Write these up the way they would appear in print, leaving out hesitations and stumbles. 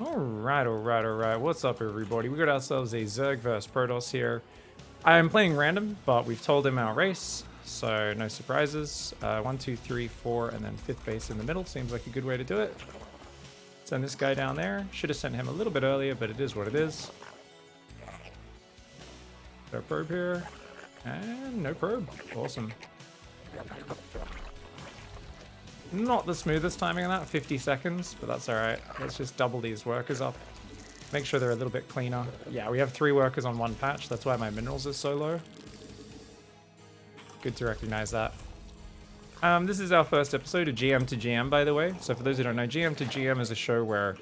Alright. What's up, everybody? We got ourselves a Zerg vs Protoss here. I'm playing random, but we've told him our race, so no surprises. 1, 2, 3, 4, and then 5th base in the middle. Seems like a good way to do it. Send this guy down there. Should have sent him a little bit earlier, but it is what it is. No probe here. And no probe. Awesome. Not the smoothest timing on that, 50 seconds, but that's alright. Let's just double these workers up. Make sure they're a little bit cleaner. Yeah, we have 3 workers on 1 patch. That's why my minerals are so low. Good to recognize that. This is our first episode of GM2GM, by the way. So for those who don't know, GM2GM is a show where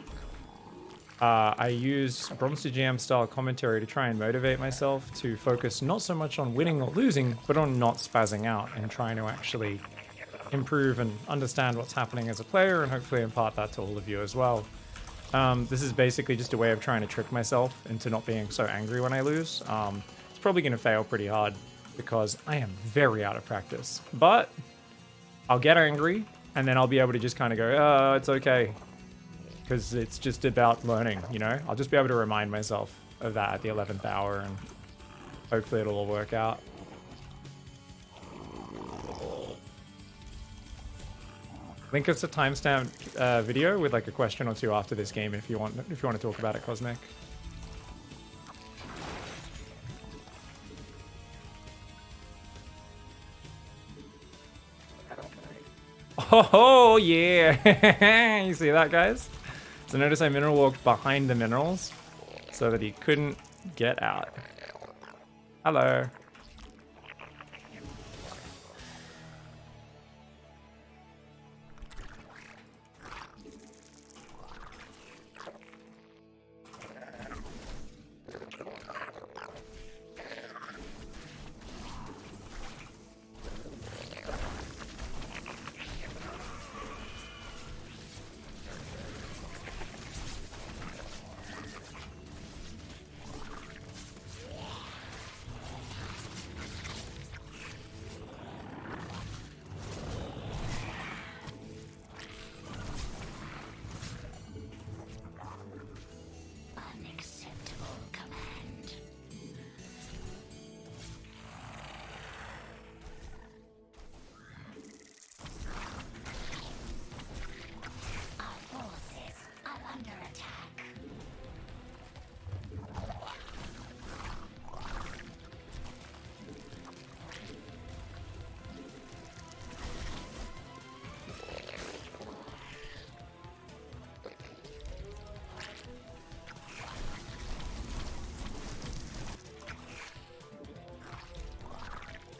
I use Bronze to GM style commentary to try and motivate myself to focus not so much on winning or losing, but on not spazzing out and trying to actually improve and understand what's happening as a player, and hopefully impart that to all of you as well. This is basically just a way of trying to trick myself into not being so angry when I lose. It's probably going to fail pretty hard because I am very out of practice, but I'll get angry and then I'll be able to just kind of go, oh, it's okay, because it's just about learning, you know? I'll just be able to remind myself of that at the 11th hour, and hopefully it'll all work out. Link us a timestamp video with like a question or two after this game if you want to talk about it, Cosmic. Oh yeah! You see that, guys? So notice I mineral walked behind the minerals so that he couldn't get out. Hello.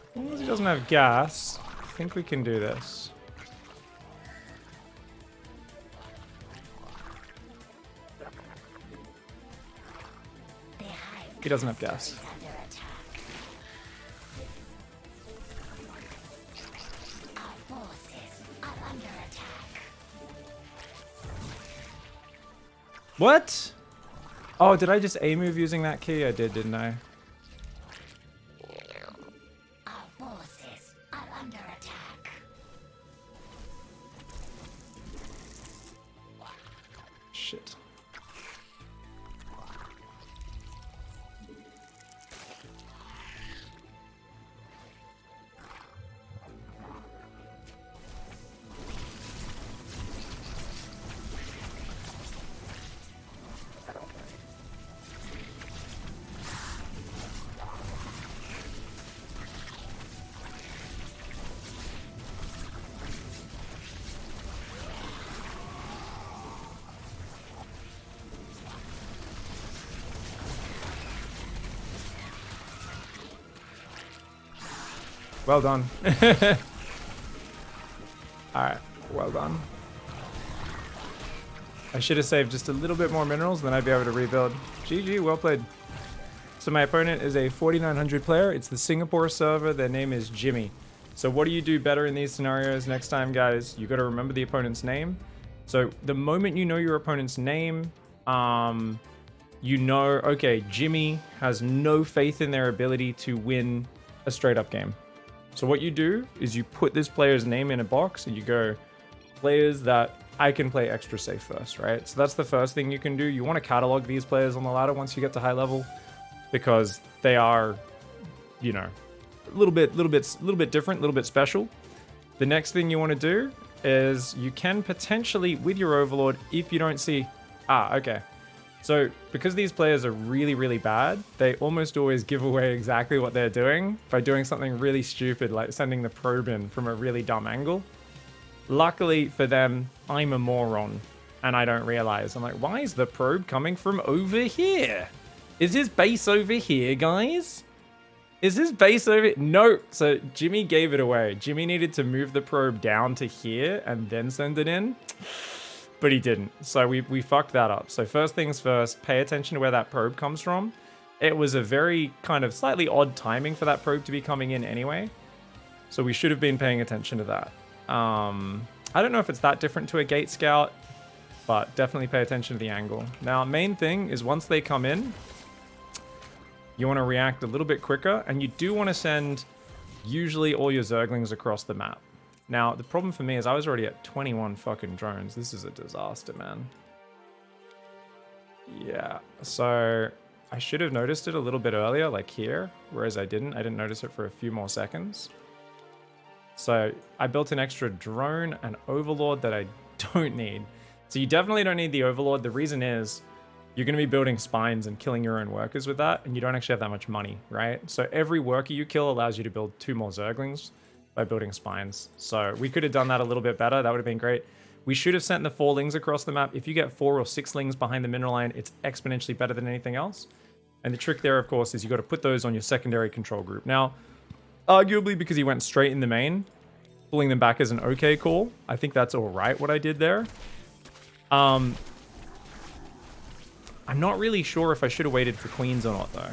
As long as he doesn't have gas, I think we can do this. He doesn't have gas. What? Oh, did I just A-move using that key? I did, didn't I? Shit. Well done. Alright, well done. I should have saved just a little bit more minerals, then I'd be able to rebuild. GG, well played. So my opponent is a 4900 player. It's the Singapore server. Their name is Jimmy. So what do you do better in these scenarios next time, guys? You got to remember the opponent's name. So the moment you know your opponent's name, you know, okay, Jimmy has no faith in their ability to win a straight up game. So what you do is you put this player's name in a box and you go, players that I can play extra safe first, right? So that's the first thing you can do. You want to catalog these players on the ladder once you get to high level, because they are, you know, a little bit different, a little bit special. The next thing you want to do is you can potentially, with your Overlord, if you don't see... okay. So, because these players are really, really bad, they almost always give away exactly what they're doing by doing something really stupid, like sending the probe in from a really dumb angle. Luckily for them, I'm a moron, and I don't realize. I'm like, why is the probe coming from over here? Is his base over here, guys? Is his base over... No. So Jimmy gave it away. Jimmy needed to move the probe down to here and then send it in. But he didn't. So we fucked that up. So first things first, pay attention to where that probe comes from. It was a very kind of slightly odd timing for that probe to be coming in anyway. So we should have been paying attention to that. I don't know if it's that different to a gate scout, but definitely pay attention to the angle. Now, main thing is once they come in, you want to react a little bit quicker, and you do want to send usually all your Zerglings across the map. Now, the problem for me is I was already at 21 fucking drones. This is a disaster, man. Yeah, so I should have noticed it a little bit earlier, like here, whereas I didn't. I didn't notice it for a few more seconds. So I built an extra drone and Overlord that I don't need. So you definitely don't need the Overlord. The reason is you're going to be building spines and killing your own workers with that, and you don't actually have that much money, right? So every worker you kill allows you to build 2 more Zerglings by building spines. So we could have done that a little bit better. That would have been great. We should have sent the 4 lings across the map. If you get 4 or 6 lings behind the mineral line, it's exponentially better than anything else. And the trick there, of course, is you got to put those on your secondary control group. Now, arguably because he went straight in the main, pulling them back is an okay call. I think that's all right what I did there. I'm not really sure if I should have waited for queens or not though.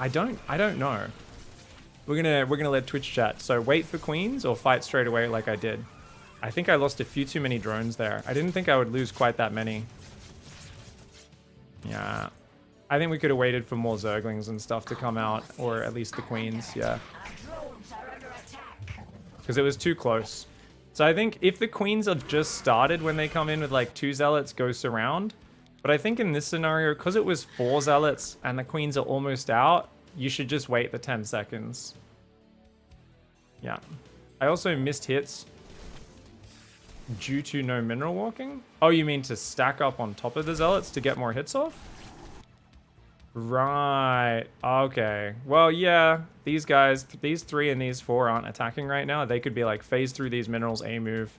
I don't know. We're gonna let Twitch chat. So wait for queens or fight straight away like I did. I think I lost a few too many drones there. I didn't think I would lose quite that many. Yeah. I think we could have waited for more Zerglings and stuff to come out, or at least the queens, yeah. Because it was too close. So I think if the queens have just started when they come in with like 2 zealots, go surround. But I think in this scenario, because it was 4 zealots and the queens are almost out, you should just wait the 10 seconds. Yeah. I also missed hits due to no mineral walking. Oh, you mean to stack up on top of the zealots to get more hits off? Right. Okay. Well, yeah. These guys, these 3 and these 4 aren't attacking right now. They could be like phase through these minerals, A move.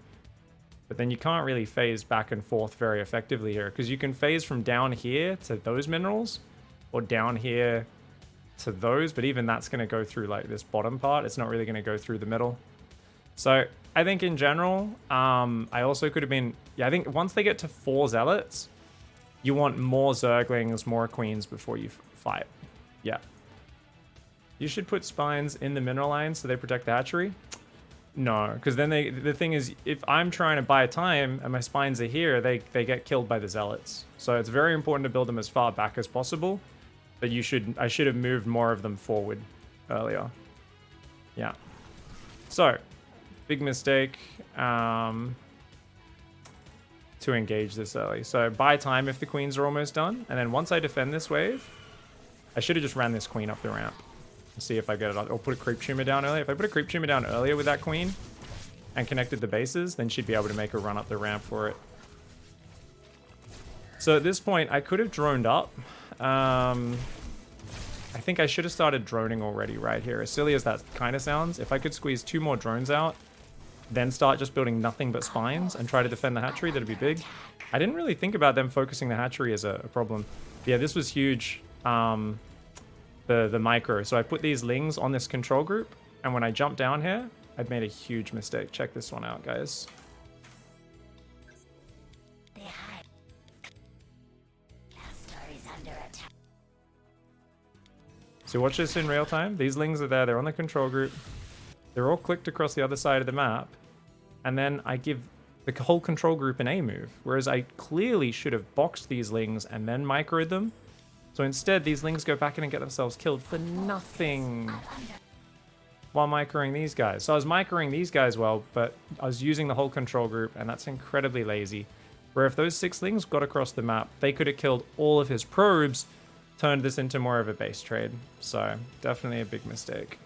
But then you can't really phase back and forth very effectively here, because you can phase from down here to those minerals or down here to those, but even that's going to go through like this bottom part. It's not really going to go through the middle. So I think in general, I also could have been, yeah, I think once they get to 4 zealots, you want more Zerglings, more queens before you fight. Yeah. You should put spines in the mineral line so they protect the hatchery. No, because then the thing is, if I'm trying to buy time and my spines are here, they get killed by the zealots. So it's very important to build them as far back as possible. But I should have moved more of them forward earlier. Yeah. So, big mistake to engage this early. So buy time if the queens are almost done. And then once I defend this wave, I should have just ran this queen up the ramp. See if I get it, or put a creep tumor down earlier. If I put a creep tumor down earlier with that queen and connected the bases, then she'd be able to make a run up the ramp for it. So at this point, I could have droned up. I think I should have started droning already right here. As silly as that kind of sounds, if I could squeeze 2 more drones out, then start just building nothing but spines and try to defend the hatchery, that'd be big. I didn't really think about them focusing the hatchery as a problem. Yeah, this was huge. The micro. So I put these lings on this control group, and when I jumped down here, I'd made a huge mistake. Check this one out, guys. So watch this in real time. These lings are there. They're on the control group. They're all clicked across the other side of the map. And then I give the whole control group an A move, whereas I clearly should have boxed these lings and then microed them. So instead, these lings go back in and get themselves killed for nothing. while microing these guys. So I was microing these guys well, but I was using the whole control group, and that's incredibly lazy. Where if those sixlings got across the map, they could have killed all of his probes, turned this into more of a base trade. So definitely a big mistake.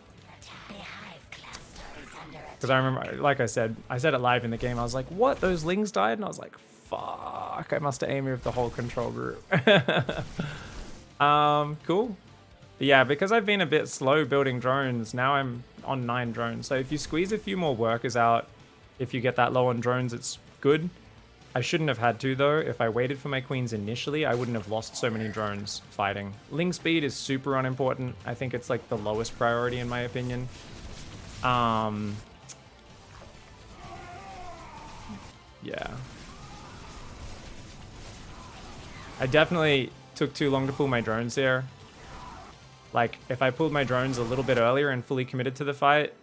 Because I remember, like I said it live in the game. I was like, what? Those lings died? And I was like, fuck, I must have aim moved the whole control group. Cool. But yeah, because I've been a bit slow building drones, now I'm on 9 drones. So if you squeeze a few more workers out, if you get that low on drones, it's good. I shouldn't have had to, though. If I waited for my queens initially, I wouldn't have lost so many drones fighting. Ling speed is super unimportant. I think it's like the lowest priority in my opinion. Yeah. I definitely took too long to pull my drones here. Like, if I pulled my drones a little bit earlier and fully committed to the fight,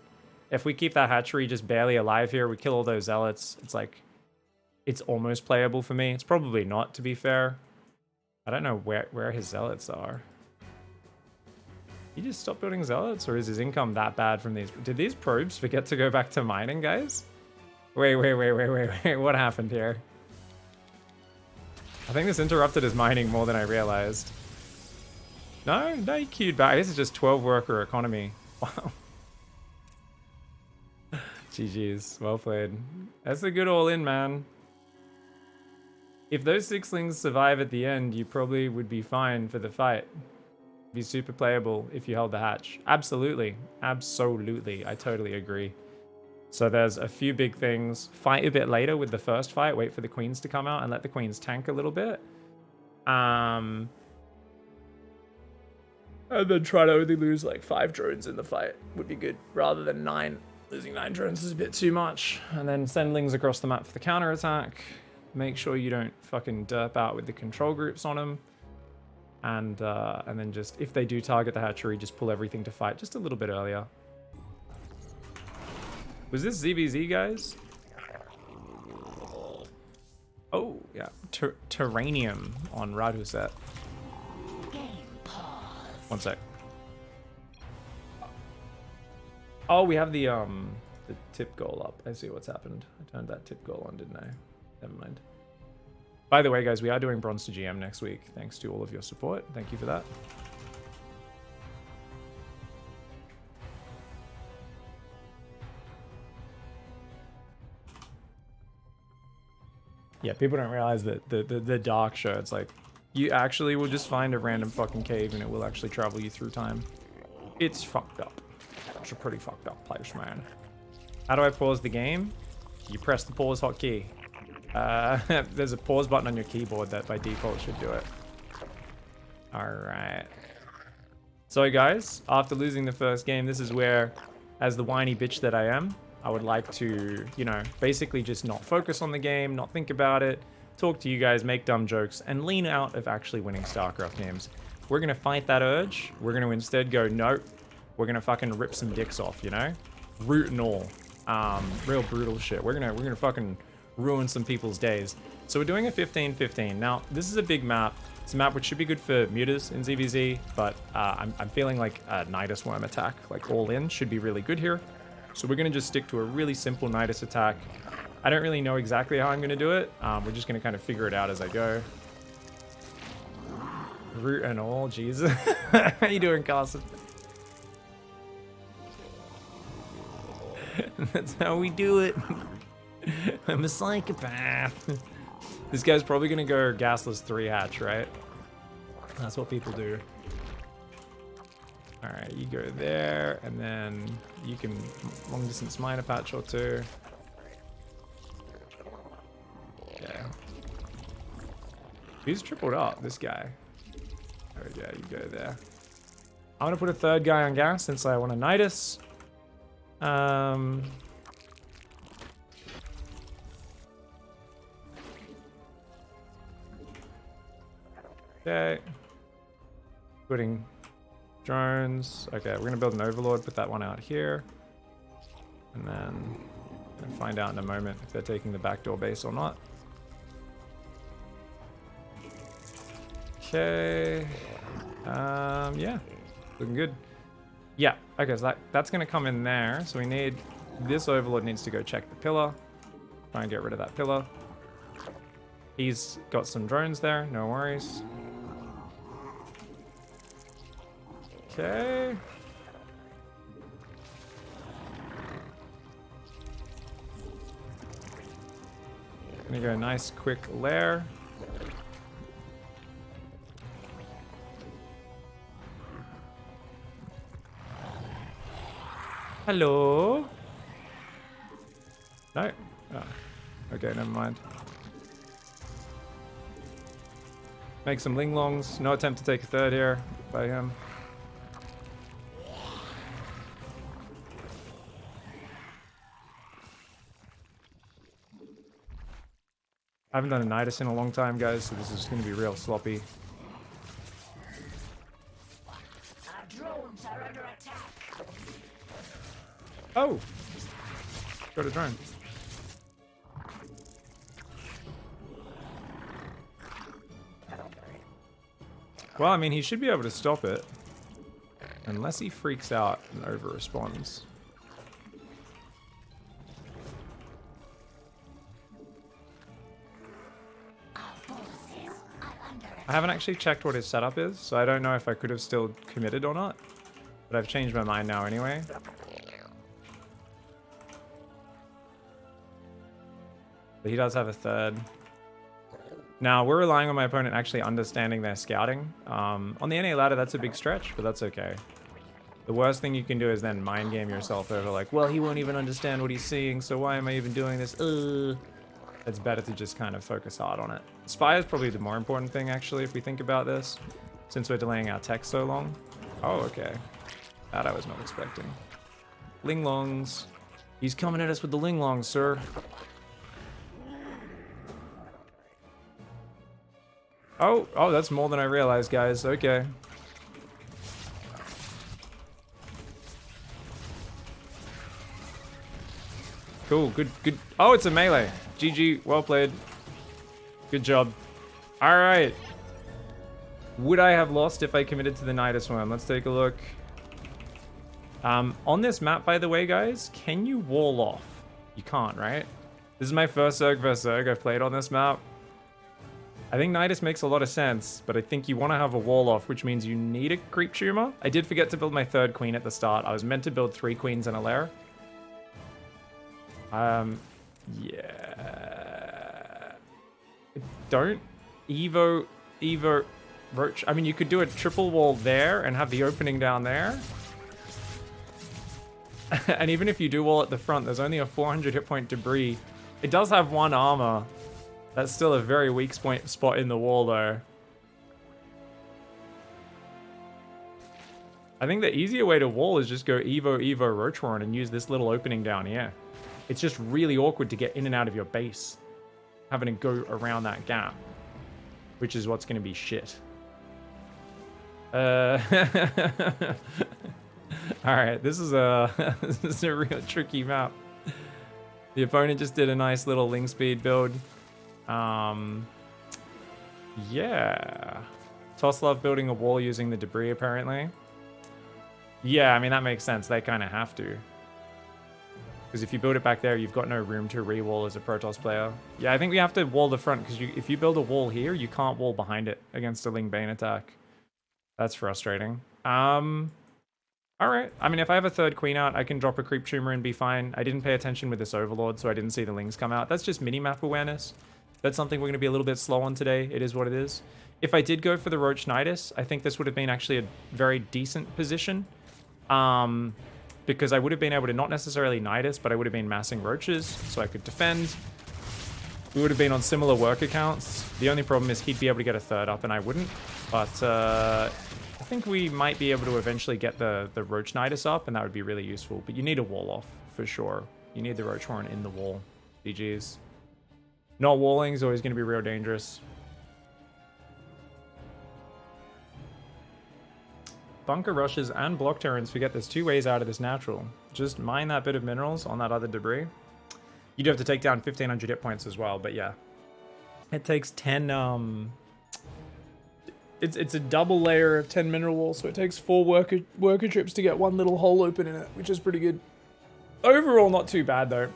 if we keep that hatchery just barely alive here, we kill all those zealots, it's like, it's almost playable for me. It's probably not, to be fair. I don't know where his zealots are. He just stopped building zealots, or is his income that bad from these? Did these probes forget to go back to mining, guys? Wait, what happened here? I think this interrupted his mining more than I realized. No, he queued back. This is just 12 worker economy. Wow. GG's, well played. That's a good all-in, man. If those sixlings survive at the end, you probably would be fine for the fight. Be super playable if you held the hatch. Absolutely. Absolutely. I totally agree. So there's a few big things. Fight a bit later with the first fight. Wait for the queens to come out and let the queens tank a little bit. And then try to only lose like 5 drones in the fight would be good, rather than 9. Losing 9 drones is a bit too much. And then send lings across the map for the counter attack. Make sure you don't fucking derp out with the control groups on them. And then just, if they do target the hatchery, just pull everything to fight just a little bit earlier. Was this ZBZ, guys? Oh, yeah. Terranium on Radhuset. One sec. Oh, we have the tip goal up. I see what's happened. I turned that tip goal on, didn't I? Never mind. By the way, guys, we are doing Bronze to GM next week. Thanks to all of your support. Thank you for that. Yeah, people don't realize that the dark shirts, like, you actually will just find a random fucking cave and it will actually travel you through time. It's fucked up. It's a pretty fucked up place, man. How do I pause the game? You press the pause hotkey. There's a pause button on your keyboard that by default should do it. Alright. So guys, after losing the first game, this is where, as the whiny bitch that I am, I would like to, you know, basically just not focus on the game, not think about it, talk to you guys, make dumb jokes, and lean out of actually winning StarCraft games. We're going to fight that urge. We're going to instead go, nope, we're going to fucking rip some dicks off, you know? Root and all. Real brutal shit. We're gonna fucking ruin some people's days. So we're doing a 15-15. Now, this is a big map. It's a map which should be good for mutas in ZVZ, but I'm feeling like a Nidus Worm attack, like all in, should be really good here. So we're gonna just stick to a really simple Nidus attack. I don't really know exactly how I'm gonna do it. We're just gonna kind of figure it out as I go. Root and all, Jesus. How you doing, Carson? That's how we do it. I'm a psychopath. This guy's probably gonna go gasless 3 hatch, right? That's what people do. Alright, you go there, and then you can long distance mine a patch or 2. Yeah. He's tripled up, this guy. Oh yeah, you go there. I'm gonna put a 3rd guy on gas since I want a Nidus. Okay. Putting drones. Okay, we're gonna build an overlord, put that one out here. And then find out in a moment if they're taking the backdoor base or not. Okay. Yeah, looking good. Yeah, okay, so that's going to come in there. So we need... This Overlord needs to go check the pillar. Try and get rid of that pillar. He's got some drones there, no worries. Okay. Gonna go nice quick lair. Hello? No? Oh. Okay, never mind. Make some linglongs. No attempt to take a third here by him. I haven't done a Nidus in a long time, guys, so this is going to be real sloppy. Our drones are under attack. Oh! Got a drone. Well, I mean, he should be able to stop it. Unless he freaks out and over-responds. I haven't actually checked what his setup is, so I don't know if I could have still committed or not. But I've changed my mind now anyway. But he does have a third. Now, we're relying on my opponent actually understanding their scouting. On the NA ladder, that's a big stretch, but that's okay. The worst thing you can do is then mind game yourself over like, well, he won't even understand what he's seeing, so why am I even doing this? It's better to just kind of focus hard on it. Spy is probably the more important thing, actually, if we think about this, since we're delaying our tech so long. Oh, okay. That I was not expecting. Linglongs. He's coming at us with the linglongs, sir. Oh, that's more than I realized, guys. Okay. Cool, good. Oh, it's a melee. GG, well played. Good job. All right. Would I have lost if I committed to the Nidus one? Let's take a look. On this map, by the way, guys, can you wall off? You can't, right? This is my first Zerg vs. Zerg I've played on this map. I think Nidus makes a lot of sense, but I think you want to have a wall off, which means you need a creep tumor. I did forget to build my third queen at the start. I was meant to build 3 queens and a lair. Yeah. Don't Evo Roach. I mean, you could do a triple wall there and have the opening down there. And even if you do wall at the front, there's only a 400 hit point debris. It does have 1 armor. That's still a very weak spot in the wall, though. I think the easier way to wall is just go Evo Roachhorn and use this little opening down here. It's just really awkward to get in and out of your base, having to go around that gap, which is what's going to be shit. All right, this is a this is a real tricky map. The opponent just did a nice little Ling speed build. Yeah. Toslov building a wall using the debris, apparently. Yeah, I mean, that makes sense. They kind of have to. Because if you build it back there, you've got no room to re-wall as a Protoss player. Yeah, I think we have to wall the front, because if you build a wall here, you can't wall behind it against a Ling Bane attack. That's frustrating. Alright. I mean, if I have a third queen out, I can drop a creep tumor and be fine. I didn't pay attention with this Overlord, so I didn't see the Lings come out. That's just mini-map awareness. That's something we're going to be a little bit slow on today. It is what it is. If I did go for the Roach Nidus, I think this would have been actually a very decent position. Because I would have been able to not necessarily Nidus, but I would have been massing Roaches, so I could defend. We would have been on similar work accounts. The only problem is he'd be able to get a third up and I wouldn't. But I think we might be able to eventually get the Roach Nidus up, and that would be really useful. But you need a wall off, for sure. You need the Roach Horn in the wall. GG's. Not walling is always going to be real dangerous. Bunker rushes and block terrans forget there's 2 ways out of this natural. Just mine that bit of minerals on that other debris. You do have to take down 1500 hit points as well, but yeah. It takes 10 it's a double layer of 10 mineral wool, so it takes 4 worker trips to get one little hole open in it, which is pretty good. Overall, not too bad though.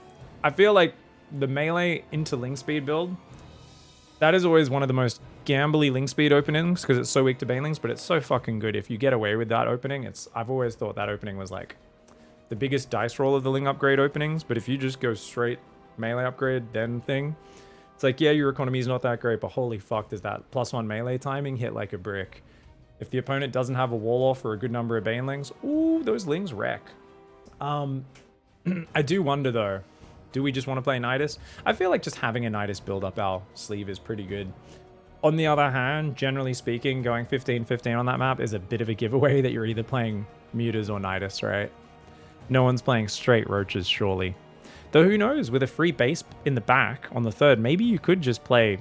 I feel like the melee into link speed build, that is always one of the most gambly link speed openings because it's so weak to banelings, but it's so fucking good if you get away with that opening. I've always thought that opening was like the biggest dice roll of the ling upgrade openings, but if you just go straight melee upgrade then thing, it's like, yeah, your economy is not that great, but holy fuck, does that +1 melee timing hit like a brick. If the opponent doesn't have a wall off or a good number of banelings, ooh, those lings wreck. I do wonder though, do we just want to play Nidus? I feel like just having a Nidus build up our sleeve is pretty good. On the other hand, generally speaking, going 15-15 on that map is a bit of a giveaway that you're either playing Mutas or Nidus, right? No one's playing straight Roaches, surely. Though who knows, with a free base in the back on the third, maybe you could just play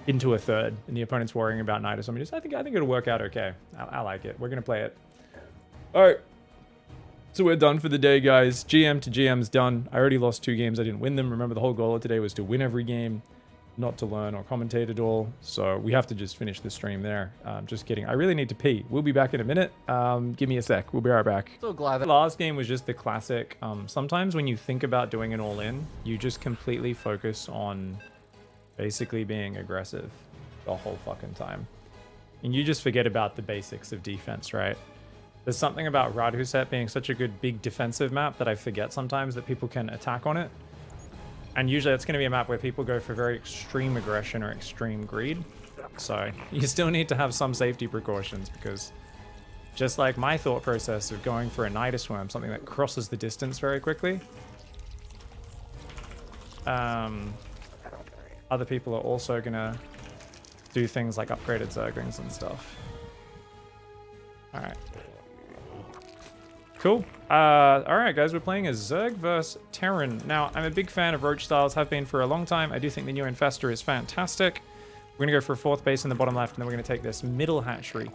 into a third and the opponent's worrying about Nidus. I mean, I think it'll work out okay. I like it. We're going to play it. All right. So we're done for the day, guys. GM to GM's done. I already lost 2 games. I didn't win them. Remember, the whole goal of today was to win every game, not to learn or commentate at all. So we have to just finish the stream there. Just kidding. I really need to pee. We'll be back in a minute. Give me a sec. We'll be right back. So glad that The last game was just the classic. Sometimes when you think about doing an all-in, you just completely focus on basically being aggressive the whole fucking time. And you just forget about the basics of defense, right? There's something about Radhuset being such a good big defensive map that I forget sometimes that people can attack on it. And usually it's going to be a map where people go for very extreme aggression or extreme greed. So you still need to have some safety precautions because just like my thought process of going for a Nidus Worm, something that crosses the distance very quickly, other people are also going to do things like upgraded Zerglings and stuff. Alright. Cool. Alright guys, we're playing as Zerg versus Terran. Now, I'm a big fan of Roach styles, have been for a long time. I do think the new Infestor is fantastic. We're going to go for a 4th base in the bottom left, and then we're going to take this middle hatchery.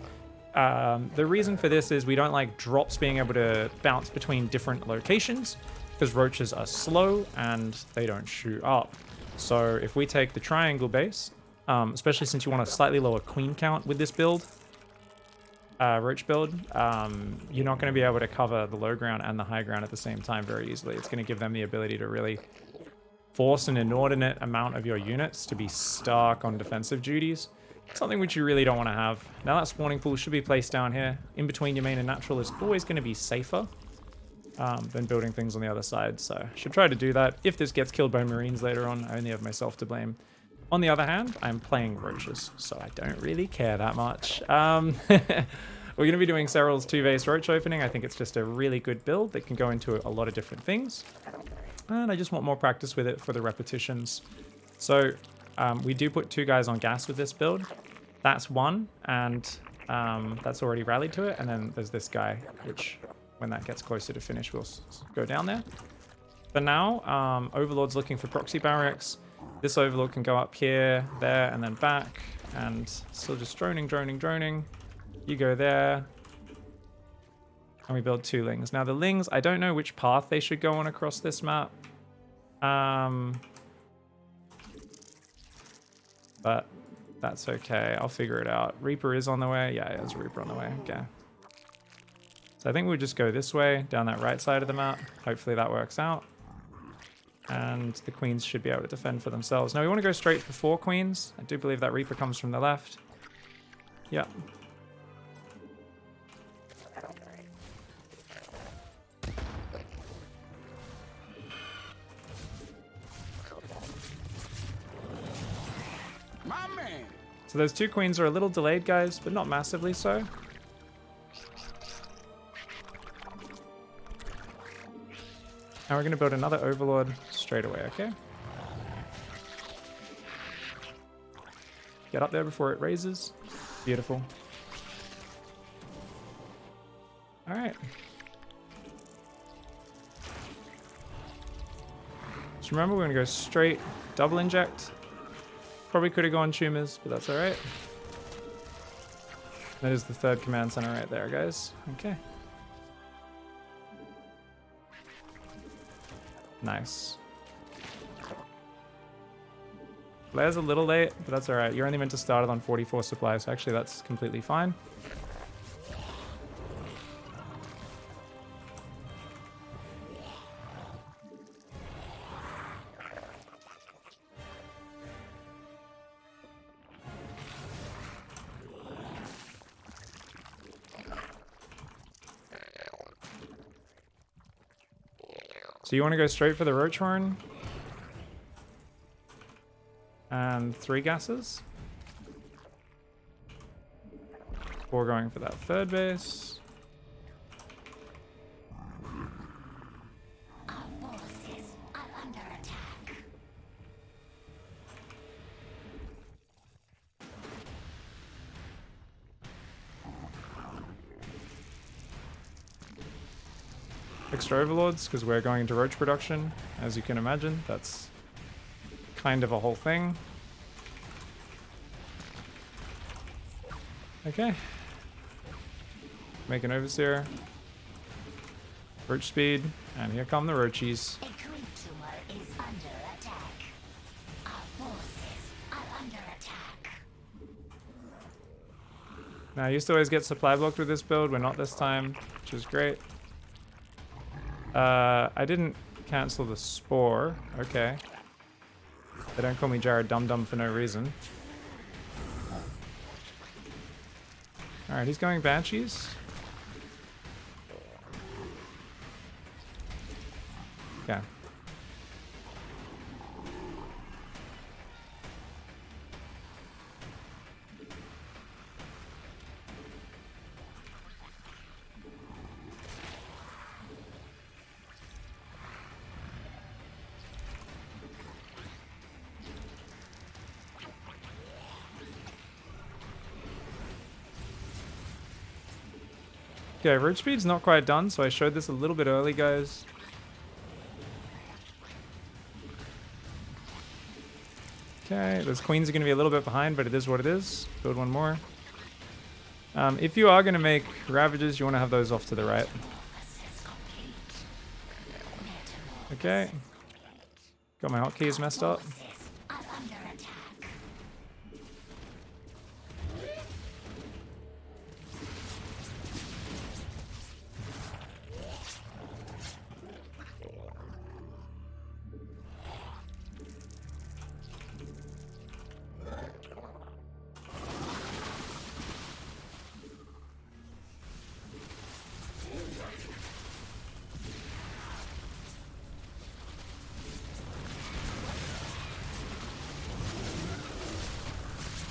The reason for this is we don't like drops being able to bounce between different locations, because Roaches are slow and they don't shoot up. So if we take the triangle base, especially since you want a slightly lower queen count with this build, Roach build, you're not going to be able to cover the low ground and the high ground at the same time very easily. It's going to give them the ability to really force an inordinate amount of your units to be stuck on defensive duties, something which you really don't want to have. Now that spawning pool should be placed down here. In between your main and natural is always going to be safer than building things on the other side, so I should try to do that. If this gets killed by Marines later on, I only have myself to blame. On the other hand, I'm playing Roaches, so I don't really care that much. We're going to be doing Cyril's 2-base Roach opening. I think it's just a really good build that can go into a lot of different things. And I just want more practice with it for the repetitions. So we do put 2 guys on gas with this build. That's 1, and that's already rallied to it. And then there's this guy, which when that gets closer to finish, we'll go down there. For now, Overlord's looking for proxy barracks. This Overlord can go up here, there, and then back. And still just droning. You go there. And we build 2 lings. Now the lings, I don't know which path they should go on across this map. But that's okay. I'll figure it out. Reaper is on the way. Yeah, there's a Reaper on the way. Okay. So I think we'll just go this way, down that right side of the map. Hopefully that works out. And the queens should be able to defend for themselves. Now we want to go straight for 4 queens. I do believe that Reaper comes from the left. Yep. So those 2 queens are a little delayed, guys, but not massively so. Now we're going to build another Overlord straight away, okay? Get up there before it raises. Beautiful. Alright. Just remember, we're going to go straight double inject. Probably could have gone tumors, but that's alright. That is the 3rd command center right there, guys. Okay. Nice. Flare's a little late, but that's alright. You're only meant to start it on 44 supplies, so actually that's completely fine. So you want to go straight for the roach horn? And 3 gases? Or going for that third base? Our forces are under attack. Extra overlords, because we're going into roach production, as you can imagine. That's kind of a whole thing. Okay. Make an overseer. Roach speed, and here come the roachies. A creature is under attack. Our forces are under attack. Now, I used to always get supply blocked with this build. We're not this time, which is great. I didn't cancel the spore. Okay. They don't call me Jared Dum Dum for no reason. Alright, he's going Banshees. Okay. Okay, roach speed's not quite done, so I showed this a little bit early, guys. Okay, those queens are going to be a little bit behind, but it is what it is. Build one more. If you are going to make ravages, you want to have those off to the right. Okay. Got my hotkeys messed up. Are under attack.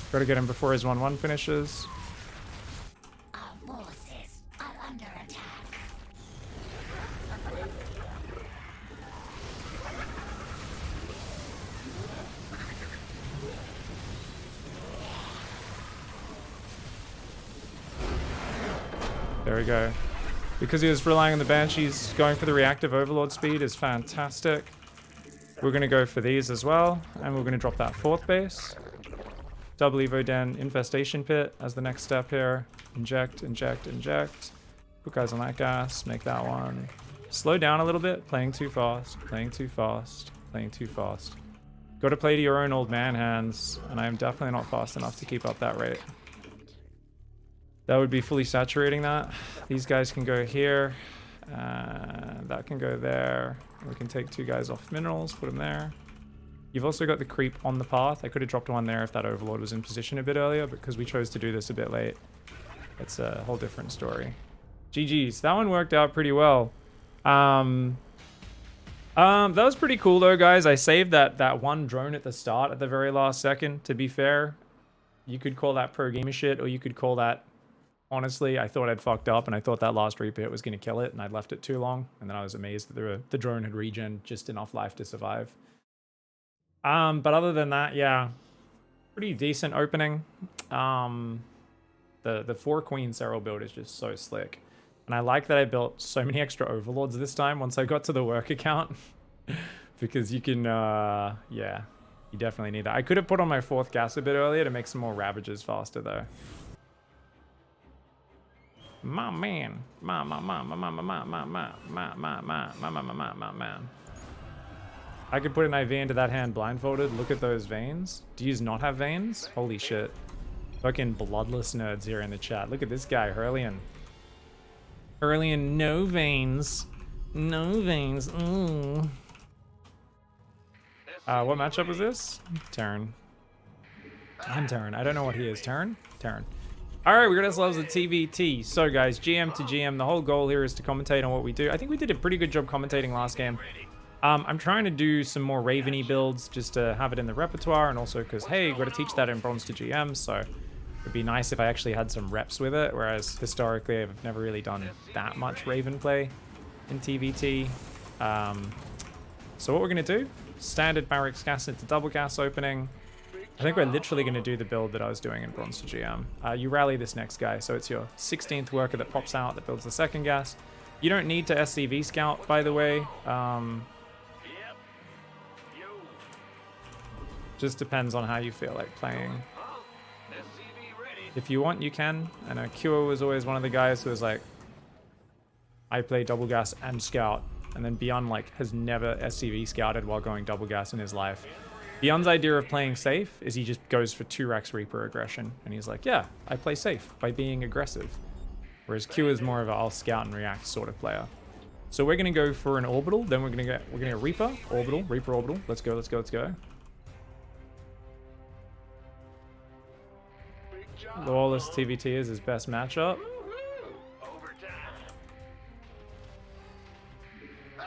Got to get him before his 1-1 finishes. Our forces are under attack. There we go. Because he was relying on the Banshees, going for the reactive overlord speed is fantastic. We're going to go for these as well, and we're going to drop that 4th base. Double Evo Den Infestation Pit as the next step here. Inject, inject, inject. Put guys on that gas, make that one. Slow down a little bit, playing too fast, playing too fast, playing too fast. Got to play to your own old man hands, and I am definitely not fast enough to keep up that rate. That would be fully saturating that. These guys can go here, that can go there. We can take 2 guys off minerals, put them there. You've also got the creep on the path. I could have dropped one there if that overlord was in position a bit earlier, but because we chose to do this a bit late, it's a whole different story. GG's. That one worked out pretty well. That was pretty cool though, guys. I saved that one drone at the start at the very last second. To be fair, you could call that pro gamer shit, or you could call that, honestly, I thought I'd fucked up and I thought that last repeat was going to kill it and I'd left it too long. And then I was amazed that the drone had regen just enough life to survive. But other than that, yeah, pretty decent opening. The 4 Queen Serral build is just so slick. And I like that I built so many extra overlords this time once I got to the work account. Because you can, yeah, you definitely need that. I could have put on my 4th gas a bit earlier to make some more ravages faster though. My man. My man. I could put an IV into that hand blindfolded. Look at those veins. Do you not have veins? Holy shit. Fucking bloodless nerds here in the chat. Look at this guy, Hurlian. Hurlian, no veins. No veins. Ooh. What matchup was this? Terran. I'm Terran. I don't know what he is. Terran? Terran. Alright, we got ourselves a TVT. So guys, GM to GM, the whole goal here is to commentate on what we do. I think we did a pretty good job commentating last game. I'm trying to do some more Raven-y builds just to have it in the repertoire, and also because, hey, got to teach that in Bronze to GM, so it'd be nice if I actually had some reps with it, whereas historically I've never really done that much Raven play in TVT. So what we're going to do, standard barracks gas into double gas opening. I think we're literally going to do the build that I was doing in Bronze to GM. You rally this next guy, so it's your 16th worker that pops out that builds the second gas. You don't need to SCV scout, by the way. Just depends on how you feel like playing. If you want, you can. I know Cure was always one of the guys who was like, I play double gas and scout. And then Beyond like has never SCV scouted while going double gas in his life. Beyond's idea of playing safe is he just goes for 2 Rex Reaper aggression. And he's like, yeah, I play safe by being aggressive. Whereas Q is more of a I'll scout and react sort of player. So we're gonna go for an orbital, then we're gonna get Reaper, orbital, Reaper orbital. Let's go, let's go, let's go. Lawless TVT is his best matchup.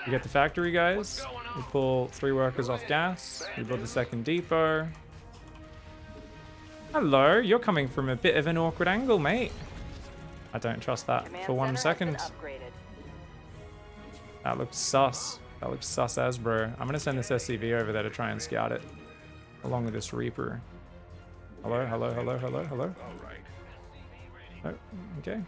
We get the factory guys. We pull 3 workers off gas. We build the second depot. Hello, you're coming from a bit of an awkward angle, mate. I don't trust that for 1 second. That looks sus. That looks sus as, bro. I'm gonna send this SCV over there to try and scout it, along with this Reaper. Hello, hello, hello, hello, hello. Oh, okay.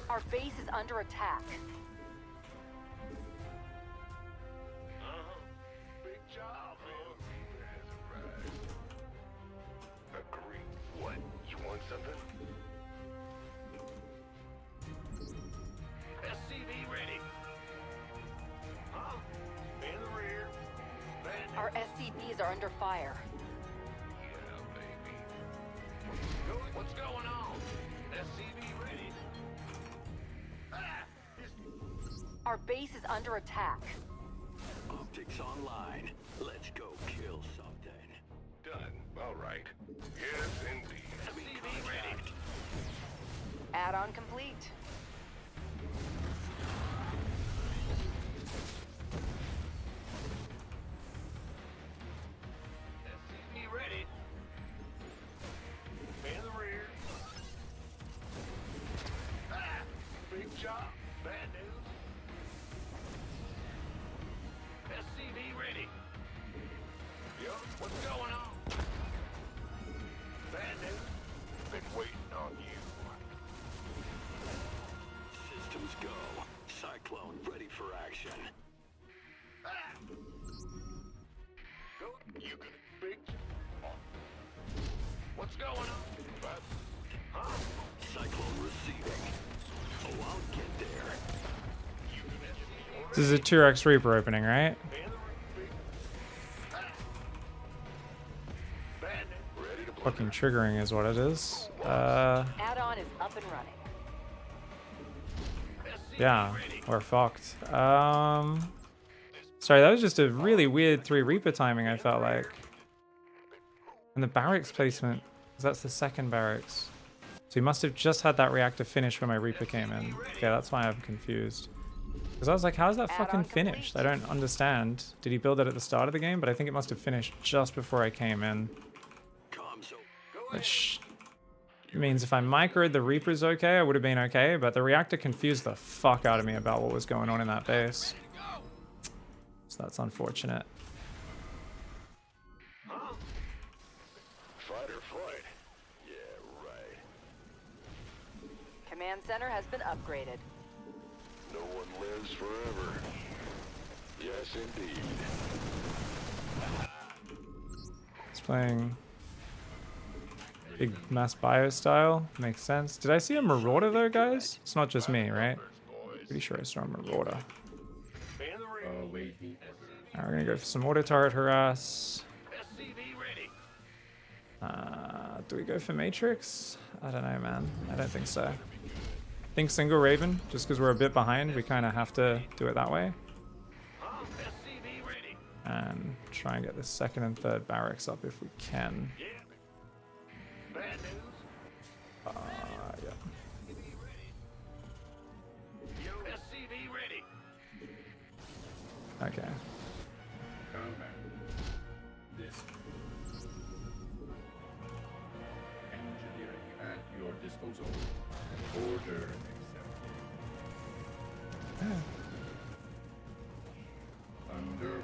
Our base is under attack. Big job, agree. What? You want something? SCV ready. Huh? In the rear. Our SCVs are under fire. Yeah, baby. What's going on? SCV ready. Our base is under attack. Optics online. Let's go kill something. Done. All right. Yes, indeed. SCV ready. Add-on complete. SCV ready. In the rear. Big job. Bad news. SCV ready. Yup. What's going on? Bad news. Been waiting on you. Systems go. Cyclone ready for action. Go. You good? Big. What's going on? Huh? Cyclone receiving. Oh, I'll get there. This is a 2x Reaper opening, right? Fucking triggering is what it is. Add-on is up and running. Yeah, we're fucked. Sorry, that was just a really weird 3 Reaper timing, I felt like. And the barracks placement, 'cause that's the second barracks. So he must have just had that reactor finish when my Reaper came in. Okay, that's why I'm confused. Because I was like, how's that fucking finished? I don't understand. Did he build it at the start of the game? But I think it must have finished just before I came in. Which means if I microed the Reapers okay, I would have been okay, but the reactor confused the fuck out of me about what was going on in that base. So that's unfortunate. Fight or flight. Yeah, right. Command center has been upgraded. No one lives forever. Yes, indeed. It's playing big mass bio style. Makes sense. Did I see a Marauder though, guys? It's not just me, right? Pretty sure I saw a Marauder. Alright, we're gonna go for some auto turret harass. Do we go for Matrix? I don't know, man. I don't think so. I think single Raven, just because we're a bit behind, we kind of have to do it that way. And try and get the second and third barracks up if we can. Yeah. Okay. Engineering at your disposal. Order accepted. Underway.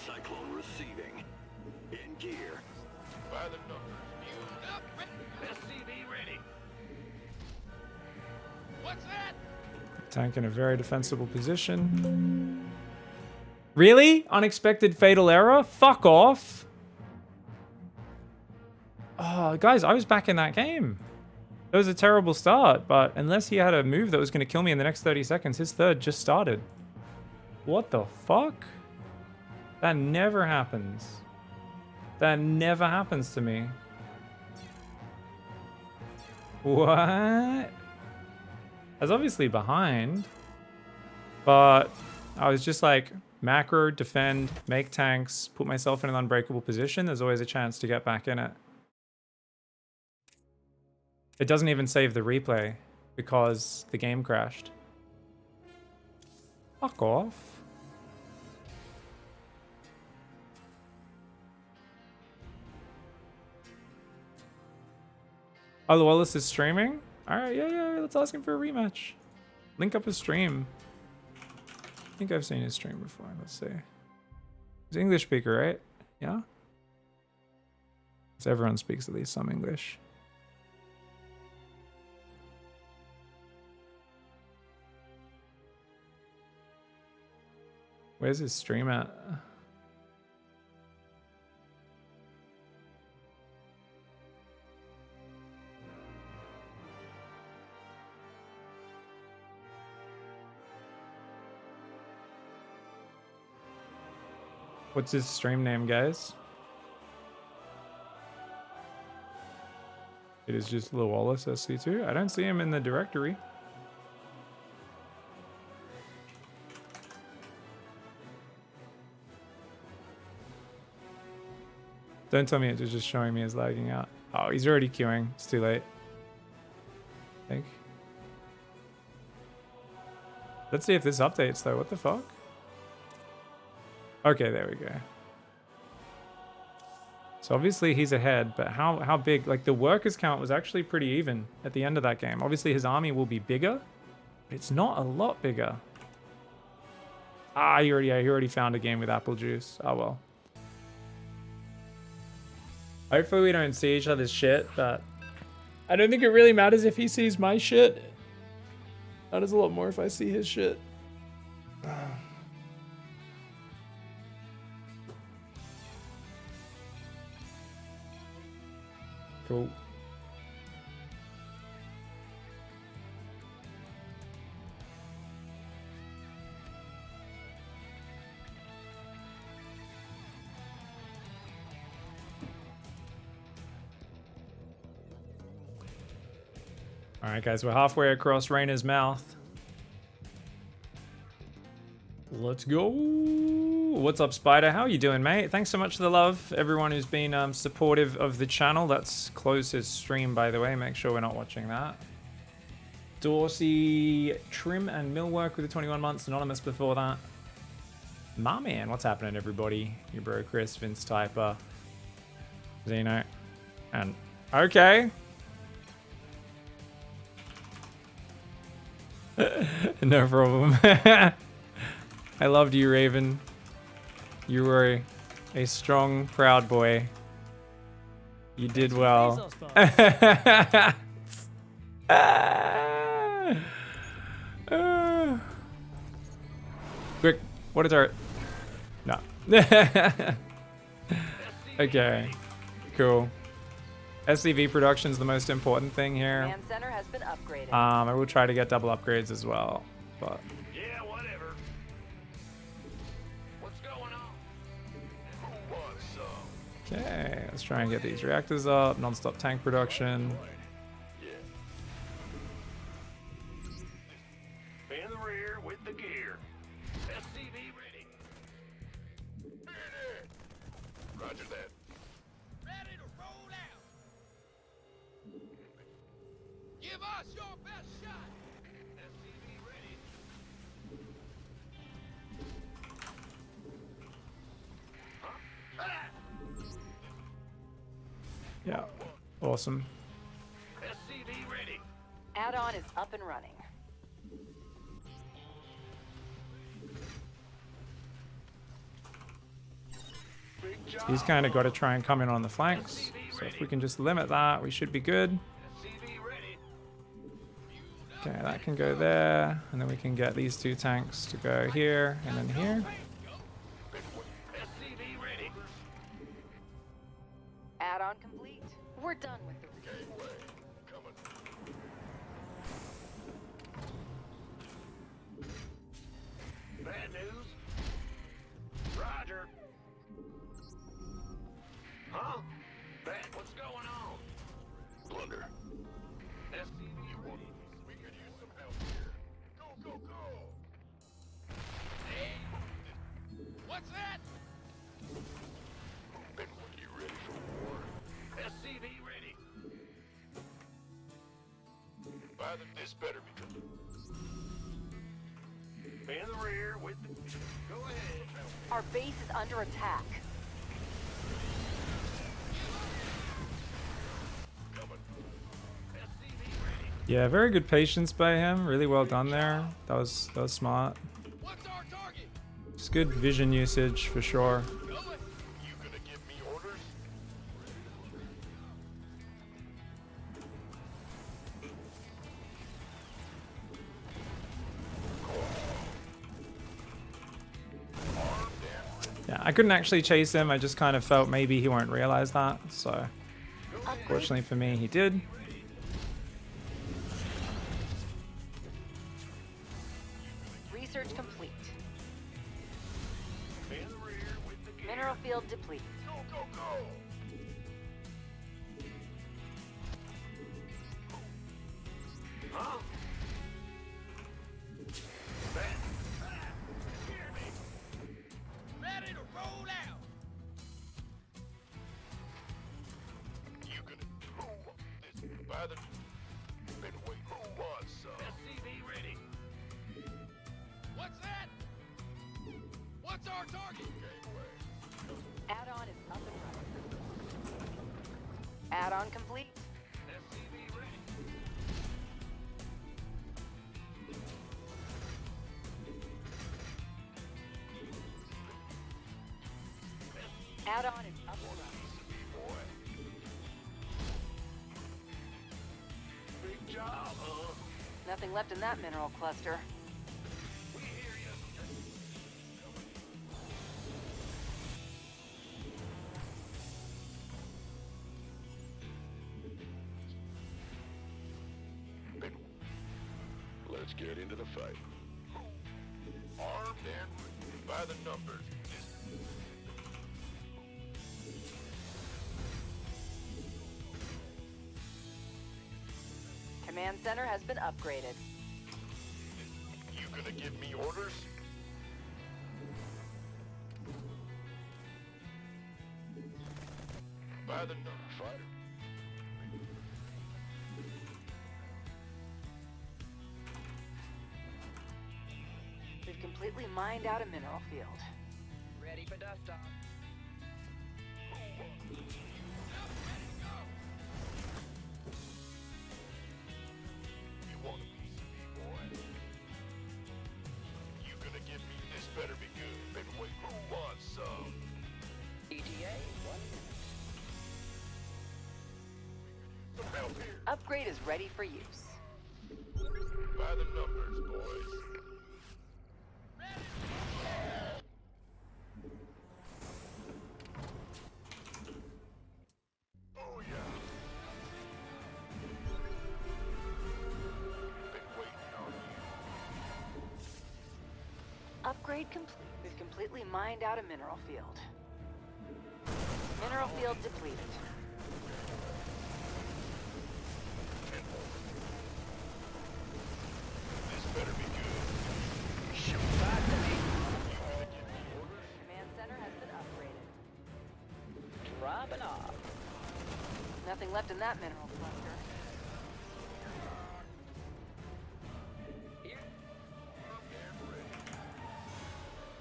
Cyclone receiving. In gear. By the numbers. Tuned up. SCV ready. What's that? Tank in a very defensible position. Really? Unexpected fatal error? Fuck off. Oh, guys, I was back in that game. That was a terrible start, but unless he had a move that was going to kill me in the next 30 seconds, his third just started. What the fuck? That never happens. That never happens to me. What? I was obviously behind, but I was just like, macro, defend, make tanks, put myself in an unbreakable position. There's always a chance to get back in it. It doesn't even save the replay because the game crashed. Fuck off. Oh, Wallace is streaming? Alright, yeah, let's ask him for a rematch. Link up his stream. I think I've seen his stream before. Let's see. He's an English speaker, right? Yeah? So everyone speaks at least some English. Where's his stream at? What's his stream name, guys? It is just Lil Wallace SC2. I don't see him in the directory. Don't tell me it's just showing me as lagging out. Oh, he's already queuing. It's too late. I think. Let's see if this updates though. What the fuck? Okay, there we go. So obviously he's ahead, but how big? Like the workers count was actually pretty even at the end of that game. Obviously his army will be bigger, but it's not a lot bigger. Ah, he already found a game with apple juice. Oh well. Hopefully we don't see each other's shit, but I don't think it really matters if he sees my shit. Matters a lot more if I see his shit. Cool. All right, guys, we're halfway across Rainer's mouth. Let's go. What's up, Spider? How are you doing, mate? Thanks so much for the love. Everyone who's been supportive of the channel. That's closed his stream, by the way. Make sure we're not watching that. Dorsey, Trim, and Millwork with the 21 months. Anonymous before that. My man, what's happening, everybody? Your bro Chris, Vince Typer, Zeno, and okay. No problem. I loved you, Raven. You were a strong, proud boy. You did well. Quick, what a turret. No. Okay, cool. SCV production's the most important thing here. Command center has been upgraded. I will try to get double upgrades as well, but Yeah, whatever. What's going on? Who wants some? okay, let's try and get these reactors up. Non-stop tank production. In the rear with the gear. SCV ready. Roger that. Ready to roll out. Give us your best shot. SCV ready. Yeah, awesome. SCV ready. Add-on is up and running. Big job. He's kind of got to try and come in on the flanks. So if we can just limit that, we should be good. SCV ready. Okay, that can go there, and then we can get these two tanks to go here and then here. SCV ready. Add-on complete. We're done with the Gateway coming. Bad news. Roger. Huh? Bad. What's going on? Blunder. SCV one. We could use some help here. Go, go, go. Hey. What's that? Ben, you ready for war? SCV ready. By the, this better be good. In the rear with the... Go ahead. Our base is under attack. Coming. SCV ready. Yeah, very good patience by him. Really well done there. That was smart. What's our target? Just good vision usage for sure. You gonna give me orders? Yeah, I couldn't actually chase him. I just kind of felt maybe he won't realize that. So, fortunately for me, he did. Research complete. In the rear with the gear. Mineral field depleted. Go, go, go. Huh? Ben. Hear me. Ready to roll out. You gonna this by the been waiting. Who wants some? SCV ready. What's that? What's our target? Gateway. Add-on is up and running. Add-on complete. SCV ready. Add-on is up and running. Boy. Big job, huh? Nothing left in that mineral cluster. We hear you. Let's get into the fight. Armed and by the numbers. Command center has been upgraded. You gonna give me orders? By the number, fighter. We've completely mined out a mineral field. Ready for dust off. You want a piece of me, boy? You gonna give me this? Better be good. Been waiting. Who wants some? ETA, 1 minute. Some help here. Upgrade is ready for use. By the numbers, boys. Oh yeah. Been waiting on you. Upgrade complete. We've completely mined out a mineral field. Mineral field depleted. This better be good. Shoot back to me. Command center has been upgraded. Dropping off. Nothing left in that mineral cluster. Here.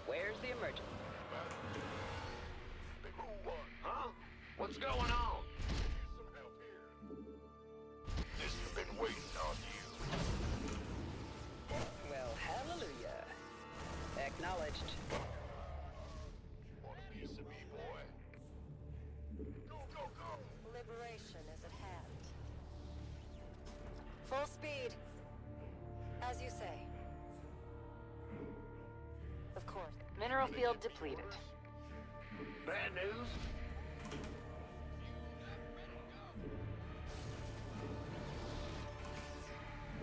Where's the emergency? Big move on. Huh? What's going on? Some help here. This has been waiting on you. Well, hallelujah. Acknowledged. Want a piece of me, boy? Go, go, go! Liberation is at hand. Full speed. As you say. Of course. Mineral field depleted. Bad news?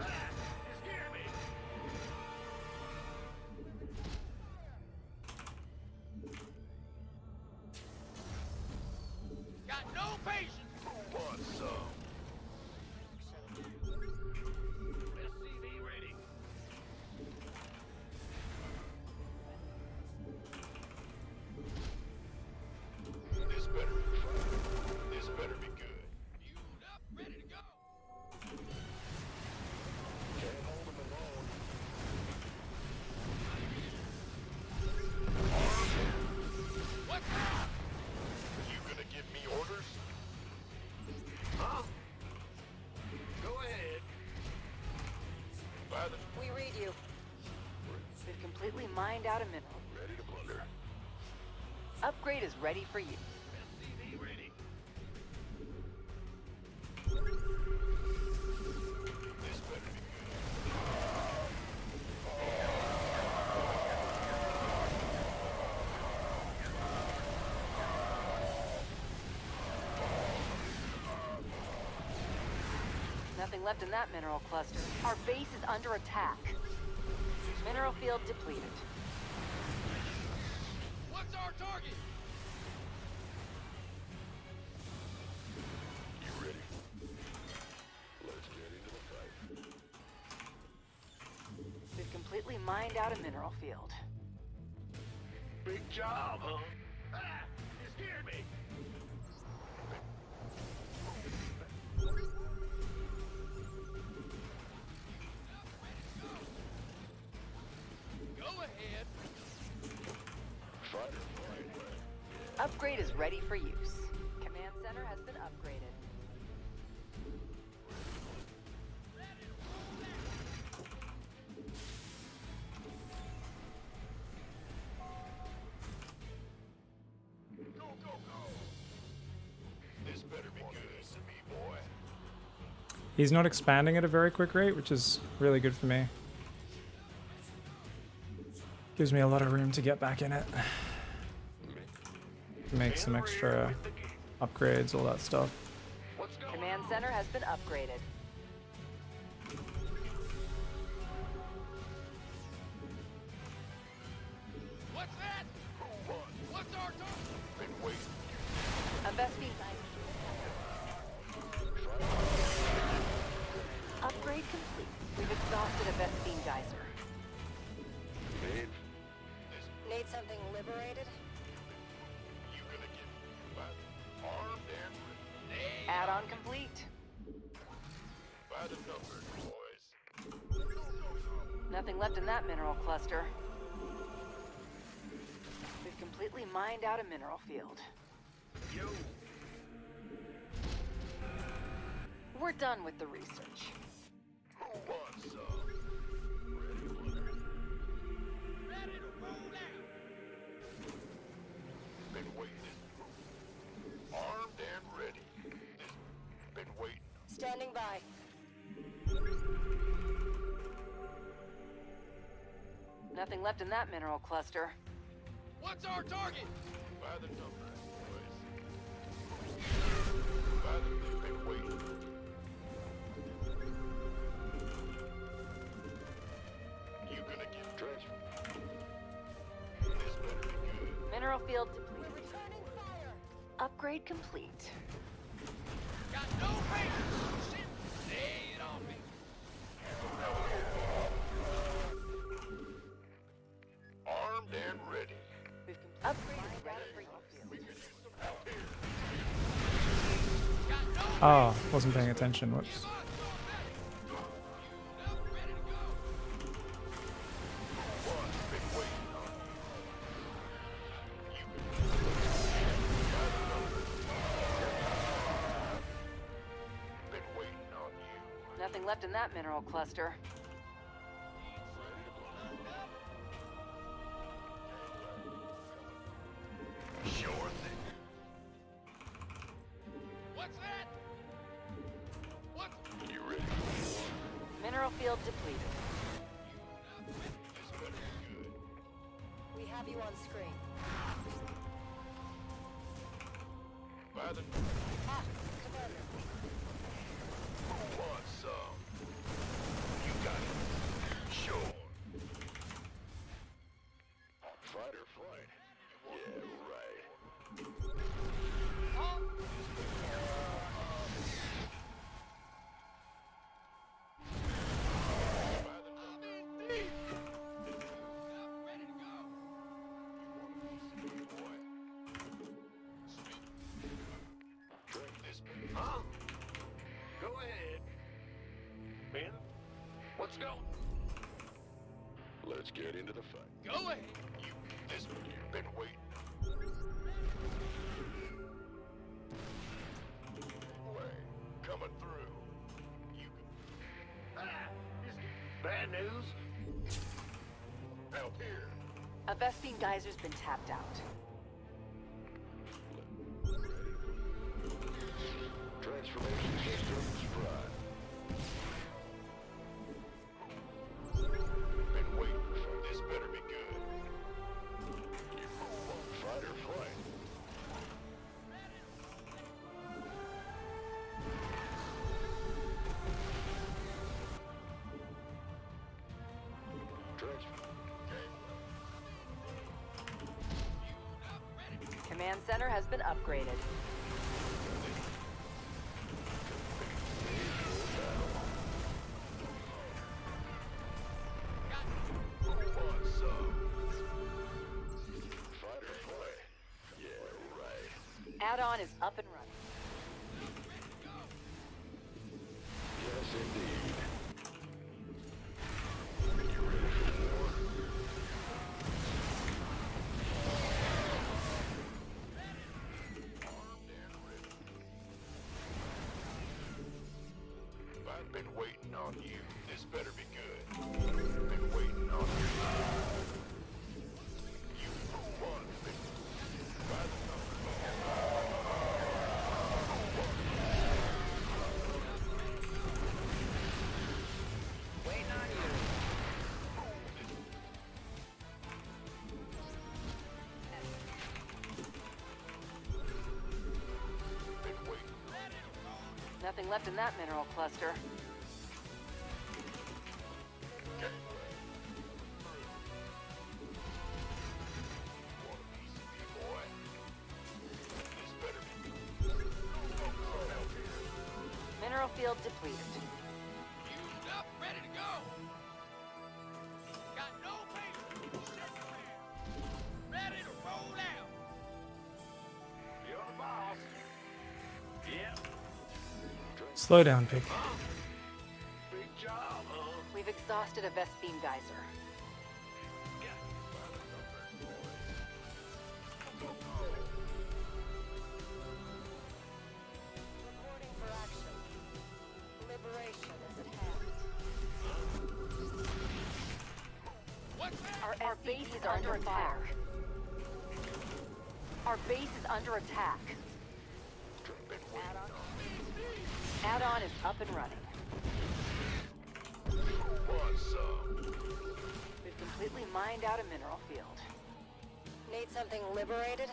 Ah, you scared me. Got no patience. Who wants some? SCV ready. This better be fun. This better be good. Fueled up, ready to go. Can't hold him alone. What's up? You gonna give me orders? Huh? Go ahead. By the We read you. We've completely mined out a mineral. ready to plunder. Upgrade is ready for use. SCV ready. This better be good. Nothing left in that mineral cluster. Our base is under attack. Mineral field depleted. What's our target? You ready? Let's get into the fight. We've completely mined out a mineral field. Big job, huh? Ah, you scared me. Go ahead. Fighter flight. Upgrade is ready for use. Command center has been upgraded. Go, go, go. This better be good to me, boy. He's not expanding at a very quick rate, which is really good for me. Gives me a lot of room to get back in it. Make some extra upgrades, all that stuff. What's going Command on? center has been upgraded. What's that? Who won? What's our target? Been waiting. Investing. Upgrade complete. We've exhausted a Vespine geyser. This Need something liberated? you gonna get armed and ready. Add-on complete. By the numbers, boys. Nothing left in that mineral cluster. We've completely mined out a mineral field. Yo, We're done with the research. who wants some? Ready to plunder. Ready to roll out. Been waiting. Armed and ready. Been waiting. Standing by. Nothing left in that mineral cluster. What's our target? By the numbers, boys. By the they've been waiting. You gonna get transfer? This better be good. Mineral field We're depleted. returning fire. Upgrade complete. Got no faith. Shit. Lay it on me. Armed and ready. We've upgraded the ready for you field. We could use some help here. Oh, wasn't paying attention. Whoops. Nothing left in that mineral cluster. Sure thing. What's that? What? You ready for war? Mineral field depleted. This better be good. We have you on screen. By the Ah, Commander. who wants some? You got it. Sure. Fight or flight? Yeah, right. Huh? Go ahead. Ben, what's going? Let's get into the fight. Go ahead. You've been waiting. Way, coming through. You bad news? Help here. A Vespine geyser's been tapped out. Transformation systems fried. Been waiting for this. Better be good. You move on, fight or flight. Command center has been upgraded. Add-on is up and running. Yes, indeed. You ready for war? Armed and ready. I've been waiting on you. This better be good. Been waiting on you. You won. By the Waiting on you. been waiting. Nothing left in that mineral cluster. Want a piece of me, boy? This better be good. Help here. Mineral field depleted. Used up, ready to go. Got no patience. Ready to roll out. You're the boss. Yep. Slow down, Pig. Big job, huh? We've exhausted a Vespine geyser. Reporting for action. Liberation is at hand. What's that? Our base is under attack. Our base is under attack. Add-on is up and running. Want some? We've completely mined out a mineral field. Need something liberated?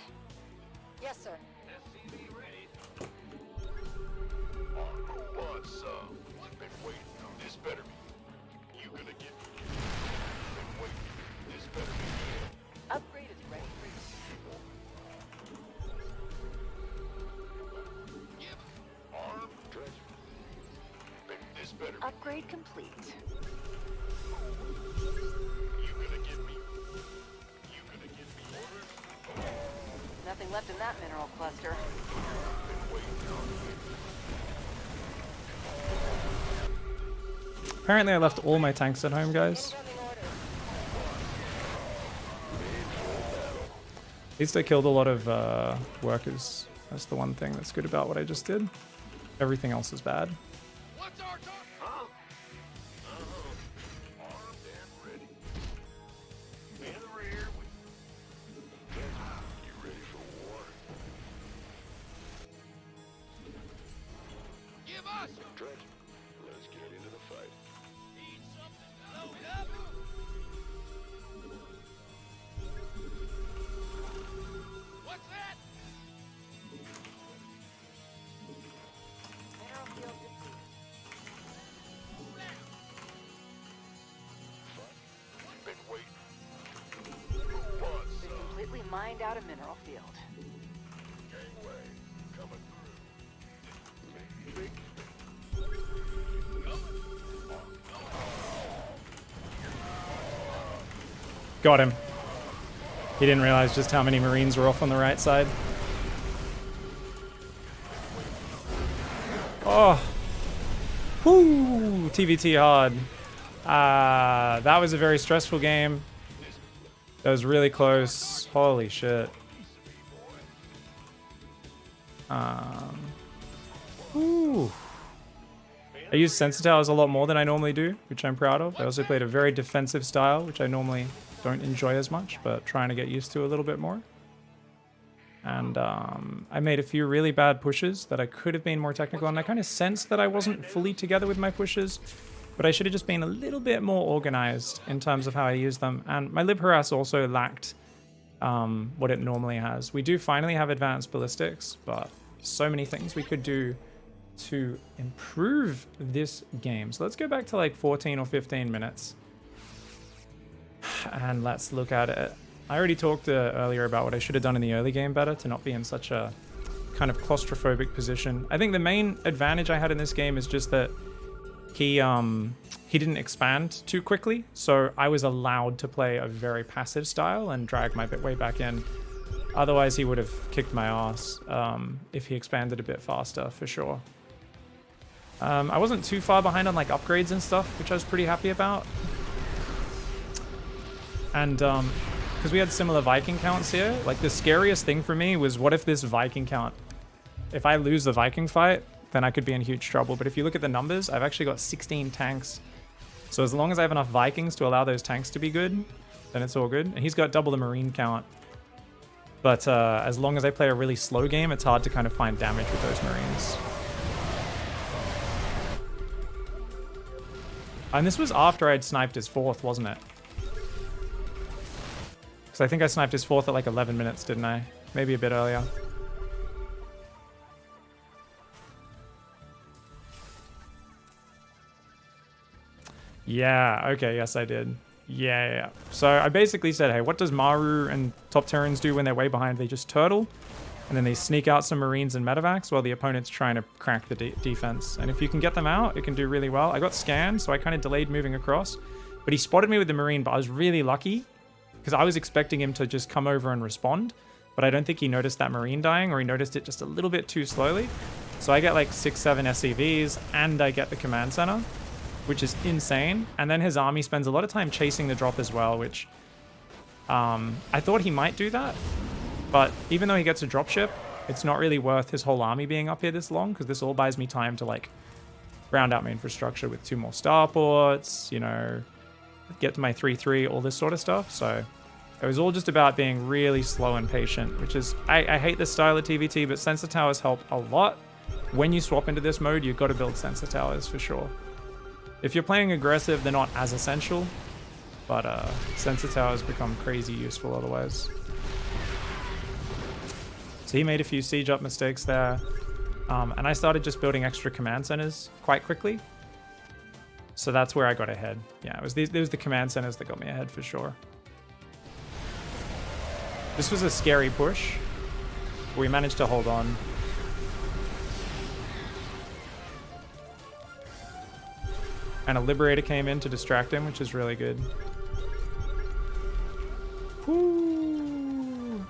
Yes, sir. SCV ready. Want some? Been waiting. This better be. You gonna get me? Been waiting. This better be. Upgrade is ready for you. Give arm treasure. This better be. Upgrade complete. You gonna give me? You gonna give me orders? Nothing left in that mineral cluster. Been waiting. Apparently I left all my tanks at home, guys. Incoming orders. At least I killed a lot of workers. That's the one thing that's good about what I just did. Everything else is bad. What's our target? Huh? Armed and ready. In the rear. You ready for war? Give us your treasure. Let's get into the fight. Need something to load up? What's that? Mineral field depleted. Been waiting. Want We've some? completely mined out a mineral field. Gangway coming through. Big. Got him. He didn't realize just how many Marines were off on the right side. Oh. Whoo! TVT hard. That was a very stressful game. That was really close. Holy shit. Whew. I used Sensitowers a lot more than I normally do, which I'm proud of. I also played a very defensive style, which I normally don't enjoy as much, but trying to get used to a little bit more. And I made a few really bad pushes that I could have been more technical on. I kind of sensed that I wasn't fully together with my pushes, but I should have just been a little bit more organized in terms of how I use them. And my Lib Harass also lacked what it normally has. We do finally have advanced ballistics, but so many things we could do to improve this game. So let's go back to like 14 or 15 minutes and let's look at it. I already talked earlier about what I should have done in the early game better to not be in such a kind of claustrophobic position. I think the main advantage I had in this game is just that he didn't expand too quickly, so I was allowed to play a very passive style and drag my way back in. Otherwise, he would have kicked my ass if he expanded a bit faster, for sure. I wasn't too far behind on like upgrades and stuff, which I was pretty happy about. And because we had similar Viking counts here, like the scariest thing for me was what if this Viking count, if I lose the Viking fight, then I could be in huge trouble. But if you look at the numbers, I've actually got 16 tanks. So as long as I have enough Vikings to allow those tanks to be good, then it's all good. And he's got double the Marine count. But as long as I play a really slow game, it's hard to kind of find damage with those Marines. And this was after I'd sniped his 4th, wasn't it? Because I think I sniped his 4th at like 11 minutes, didn't I? Maybe a bit earlier. Yeah, okay, yes I did. Yeah. So I basically said, hey, what does Maru and top Terrans do when they're way behind? They just turtle, and then they sneak out some Marines and medevacs while the opponent's trying to crack the defense. And if you can get them out, it can do really well. I got scanned, so I kind of delayed moving across. But he spotted me with the Marine, but I was really lucky because I was expecting him to just come over and respond. But I don't think he noticed that Marine dying, or he noticed it just a little bit too slowly. So I get like 6-7 SCVs, and I get the command center, which is insane. And then his army spends a lot of time chasing the drop as well, which I thought he might do that. But even though he gets a dropship, it's not really worth his whole army being up here this long, because this all buys me time to like round out my infrastructure with 2 more starports, you know, get to my 3-3, all this sort of stuff. So it was all just about being really slow and patient, which is, I hate this style of TVT, but sensor towers help a lot. When you swap into this mode, you've got to build sensor towers for sure. If you're playing aggressive, they're not as essential, but sensor towers become crazy useful otherwise. So he made a few siege up mistakes there, and I started just building extra command centers quite quickly. So that's where I got ahead. Yeah, it was the command centers that got me ahead for sure. This was a scary push. We managed to hold on. And a Liberator came in to distract him, which is really good. Woo.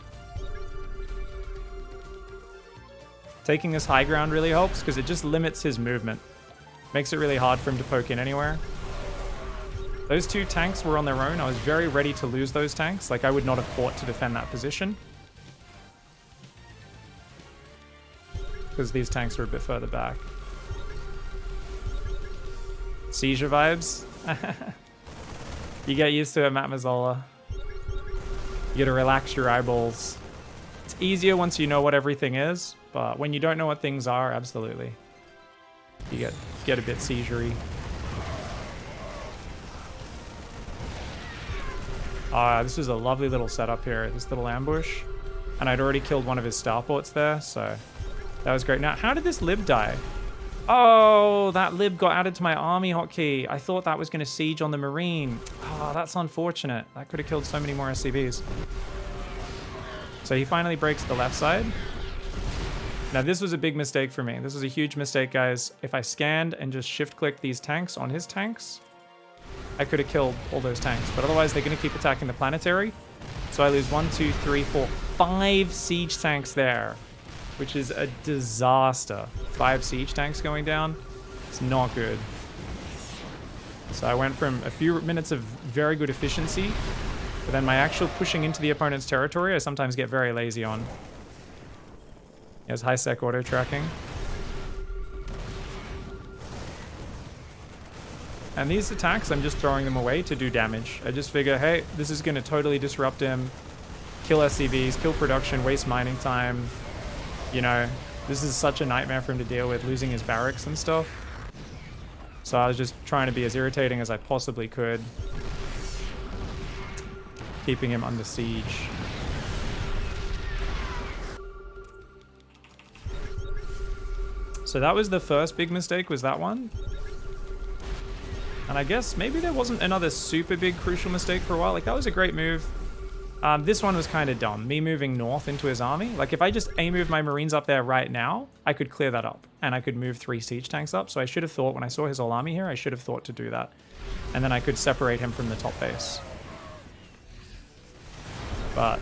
Taking this high ground really helps because it just limits his movement. Makes it really hard for him to poke in anywhere. Those two tanks were on their own. I was very ready to lose those tanks. Like, I would not have fought to defend that position. Because these tanks are a bit further back. Seizure vibes. You get used to it, Matt Mazzola. You gotta relax your eyeballs. It's easier once you know what everything is, but when you don't know what things are, absolutely. You get a bit seizure-y. This was a lovely little setup here, this little ambush. And I'd already killed one of his starports there, so that was great. Now, how did this lib die? Oh, that lib got added to my army hotkey. I thought that was going to siege on the marine. Oh, that's unfortunate. That could have killed so many more SCVs. So he finally breaks the left side. Now, this was a big mistake for me. This was a huge mistake, guys. If I scanned and just shift-clicked these tanks on his tanks, I could have killed all those tanks. But otherwise, they're going to keep attacking the planetary. So I lose 1, 2, 3, 4, 5 siege tanks there, which is a disaster. 5 siege tanks going down. It's not good. So I went from a few minutes of very good efficiency, but then my actual pushing into the opponent's territory, I sometimes get very lazy on. He has high-sec auto tracking. And these attacks, I'm just throwing them away to do damage. I just figure, hey, this is going to totally disrupt him, kill SCVs, kill production, waste mining time. You know, this is such a nightmare for him to deal with, losing his barracks and stuff. So I was just trying to be as irritating as I possibly could, keeping him under siege. So that was the first big mistake, was that one. And I guess maybe there wasn't another super big crucial mistake for a while. Like, that was a great move. This one was kind of dumb. Me moving north into his army. Like, if I just A-move my Marines up there right now, I could clear that up. And I could move 3 siege tanks up. So I should have thought, when I saw his whole army here, I should have thought to do that. And then I could separate him from the top base. But,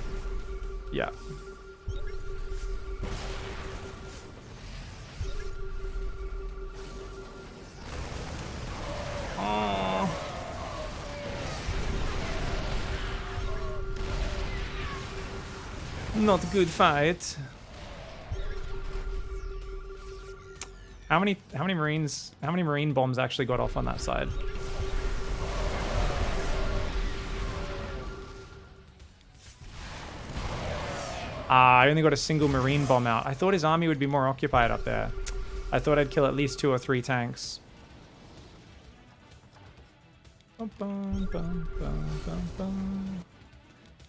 yeah. Oh. Not a good fight. How many marine bombs actually got off on that side? I only got a single marine bomb out. I thought his army would be more occupied up there. I thought I'd kill at least 2 or 3 tanks.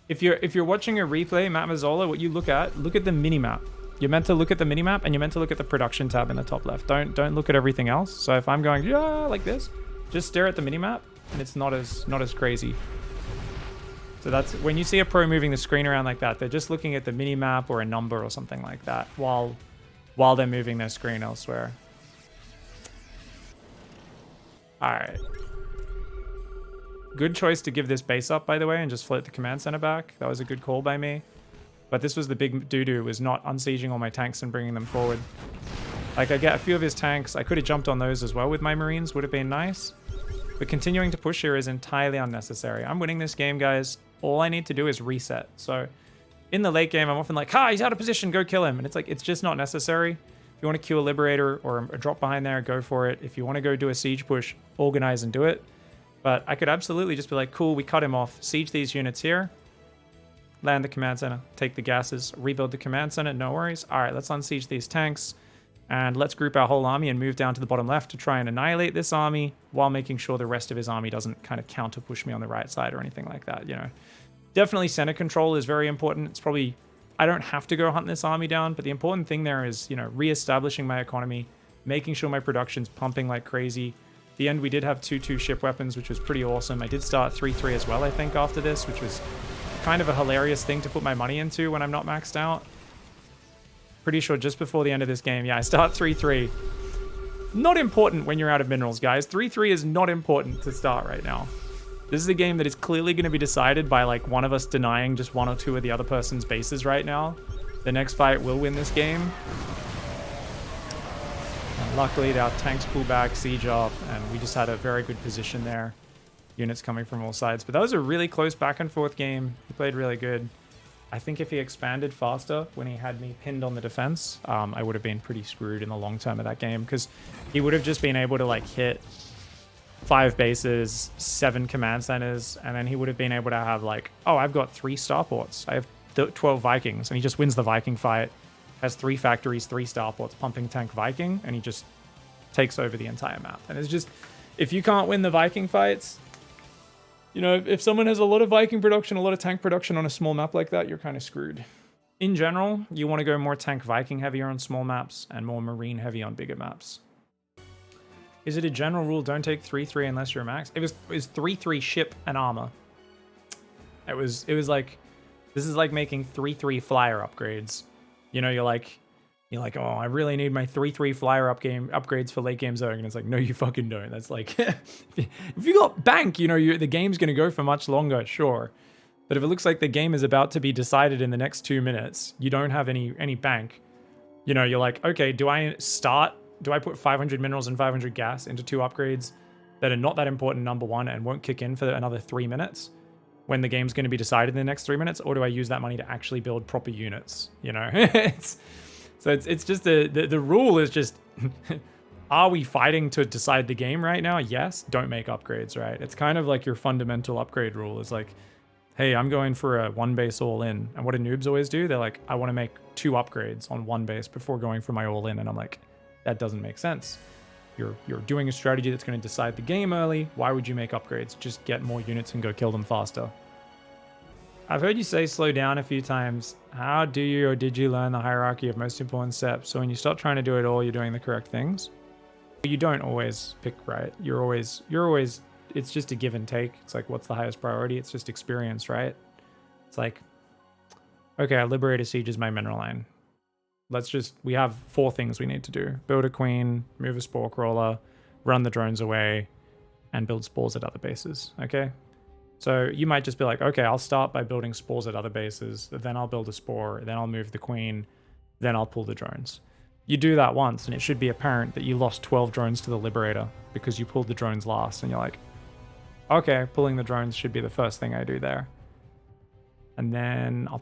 If you're watching a replay, Matt Mazzola, what you look at the minimap. You're meant to look at the minimap, and you're meant to look at the production tab in the top left. Don't look at everything else. So if I'm going like this, just stare at the minimap, and it's not as crazy. So that's when you see a pro moving the screen around like that, they're just looking at the minimap or a number or something like that while they're moving their screen elsewhere. All right. Good choice to give this base up, by the way, and just float the command center back. That was a good call by me. But this was the big doo-doo, was not unsieging all my tanks and bringing them forward. Like, I get a few of his tanks. I could have jumped on those as well with my Marines. Would have been nice. But continuing to push here is entirely unnecessary. I'm winning this game, guys. All I need to do is reset. So in the late game, I'm often like, he's out of position. Go kill him. And it's like, it's just not necessary. If you want to queue a Liberator or a drop behind there, go for it. If you want to go do a siege push, organize and do it. But I could absolutely just be like, cool, we cut him off. Siege these units here. Land the command center. Take the gases. Rebuild the command center. No worries. All right, let's unsiege these tanks. And let's group our whole army and move down to the bottom left to try and annihilate this army while making sure the rest of his army doesn't kind of counter push me on the right side or anything like that, you know. Definitely center control is very important. It's probably, I don't have to go hunt this army down, but the important thing there is, you know, re-establishing my economy, making sure my production's pumping like crazy. At the end, we did have 2-2 ship weapons, which was pretty awesome. I did start 3-3 as well, I think, after this, which was kind of a hilarious thing to put my money into when I'm not maxed out. Pretty sure just before the end of this game, yeah, I start 3-3. Not important when you're out of minerals, guys. 3-3 is not important to start right now. This is a game that is clearly going to be decided by, like, one of us denying just 1 or 2 of the other person's bases right now. The next fight will win this game. And luckily, our tanks pull back, siege up, and we just had a very good position there. Units coming from all sides. But that was a really close back and forth game. He played really good. I think if he expanded faster when he had me pinned on the defense, I would have been pretty screwed in the long term of that game, because he would have just been able to, like, hit 5 bases, 7 command centers, and then he would have been able to have, like, oh, I've got 3 starports. I have 12 Vikings, and he just wins the Viking fight, has 3 factories, 3 starports, pumping tank Viking, and he just takes over the entire map. And it's just, if you can't win the Viking fights, you know, if someone has a lot of Viking production, a lot of tank production on a small map like that, you're kind of screwed. In general, you want to go more tank Viking heavier on small maps and more marine heavy on bigger maps. Is it a general rule, don't take 3-3 unless you're max? It was 3-3 ship and armor. It was like, this is like making 3-3 flyer upgrades. You know, you're like, oh, I really need my 3-3 flyer upgrades for late game zoning. And it's like, no, you fucking don't. That's like, if you got bank, you know, the game's going to go for much longer, sure. But if it looks like the game is about to be decided in the next 2 minutes, you don't have any bank. You know, you're like, okay, do I put 500 minerals and 500 gas into 2 upgrades that are not that important, number 1, and won't kick in for another 3 minutes when the game's going to be decided in the next 3 minutes? Or do I use that money to actually build proper units? You know, So it's just the rule is just, are we fighting to decide the game right now? Yes. Don't make upgrades, right? It's kind of like your fundamental upgrade rule is like, hey, I'm going for a 1 base all in. And what do noobs always do? They're like, I want to make 2 upgrades on 1 base before going for my all in. And I'm like, that doesn't make sense. You're doing a strategy that's going to decide the game early. Why would you make upgrades? Just get more units and go kill them faster. I've heard you say slow down a few times. How do you or did you learn the hierarchy of most important steps? So when you stop trying to do it all, you're doing the correct things? You don't always pick right. You're always, it's just a give and take. It's like, what's the highest priority? It's just experience, right? It's like, okay, I liberate a siege as my mineral line. We have 4 things we need to do. Build a queen, move a spore crawler, run the drones away, and build spores at other bases, okay? So you might just be like, okay, I'll start by building spores at other bases, then I'll build a spore, then I'll move the queen, then I'll pull the drones. You do that once, and it should be apparent that you lost 12 drones to the Liberator because you pulled the drones last, and you're like, okay, pulling the drones should be the first thing I do there. And then I'll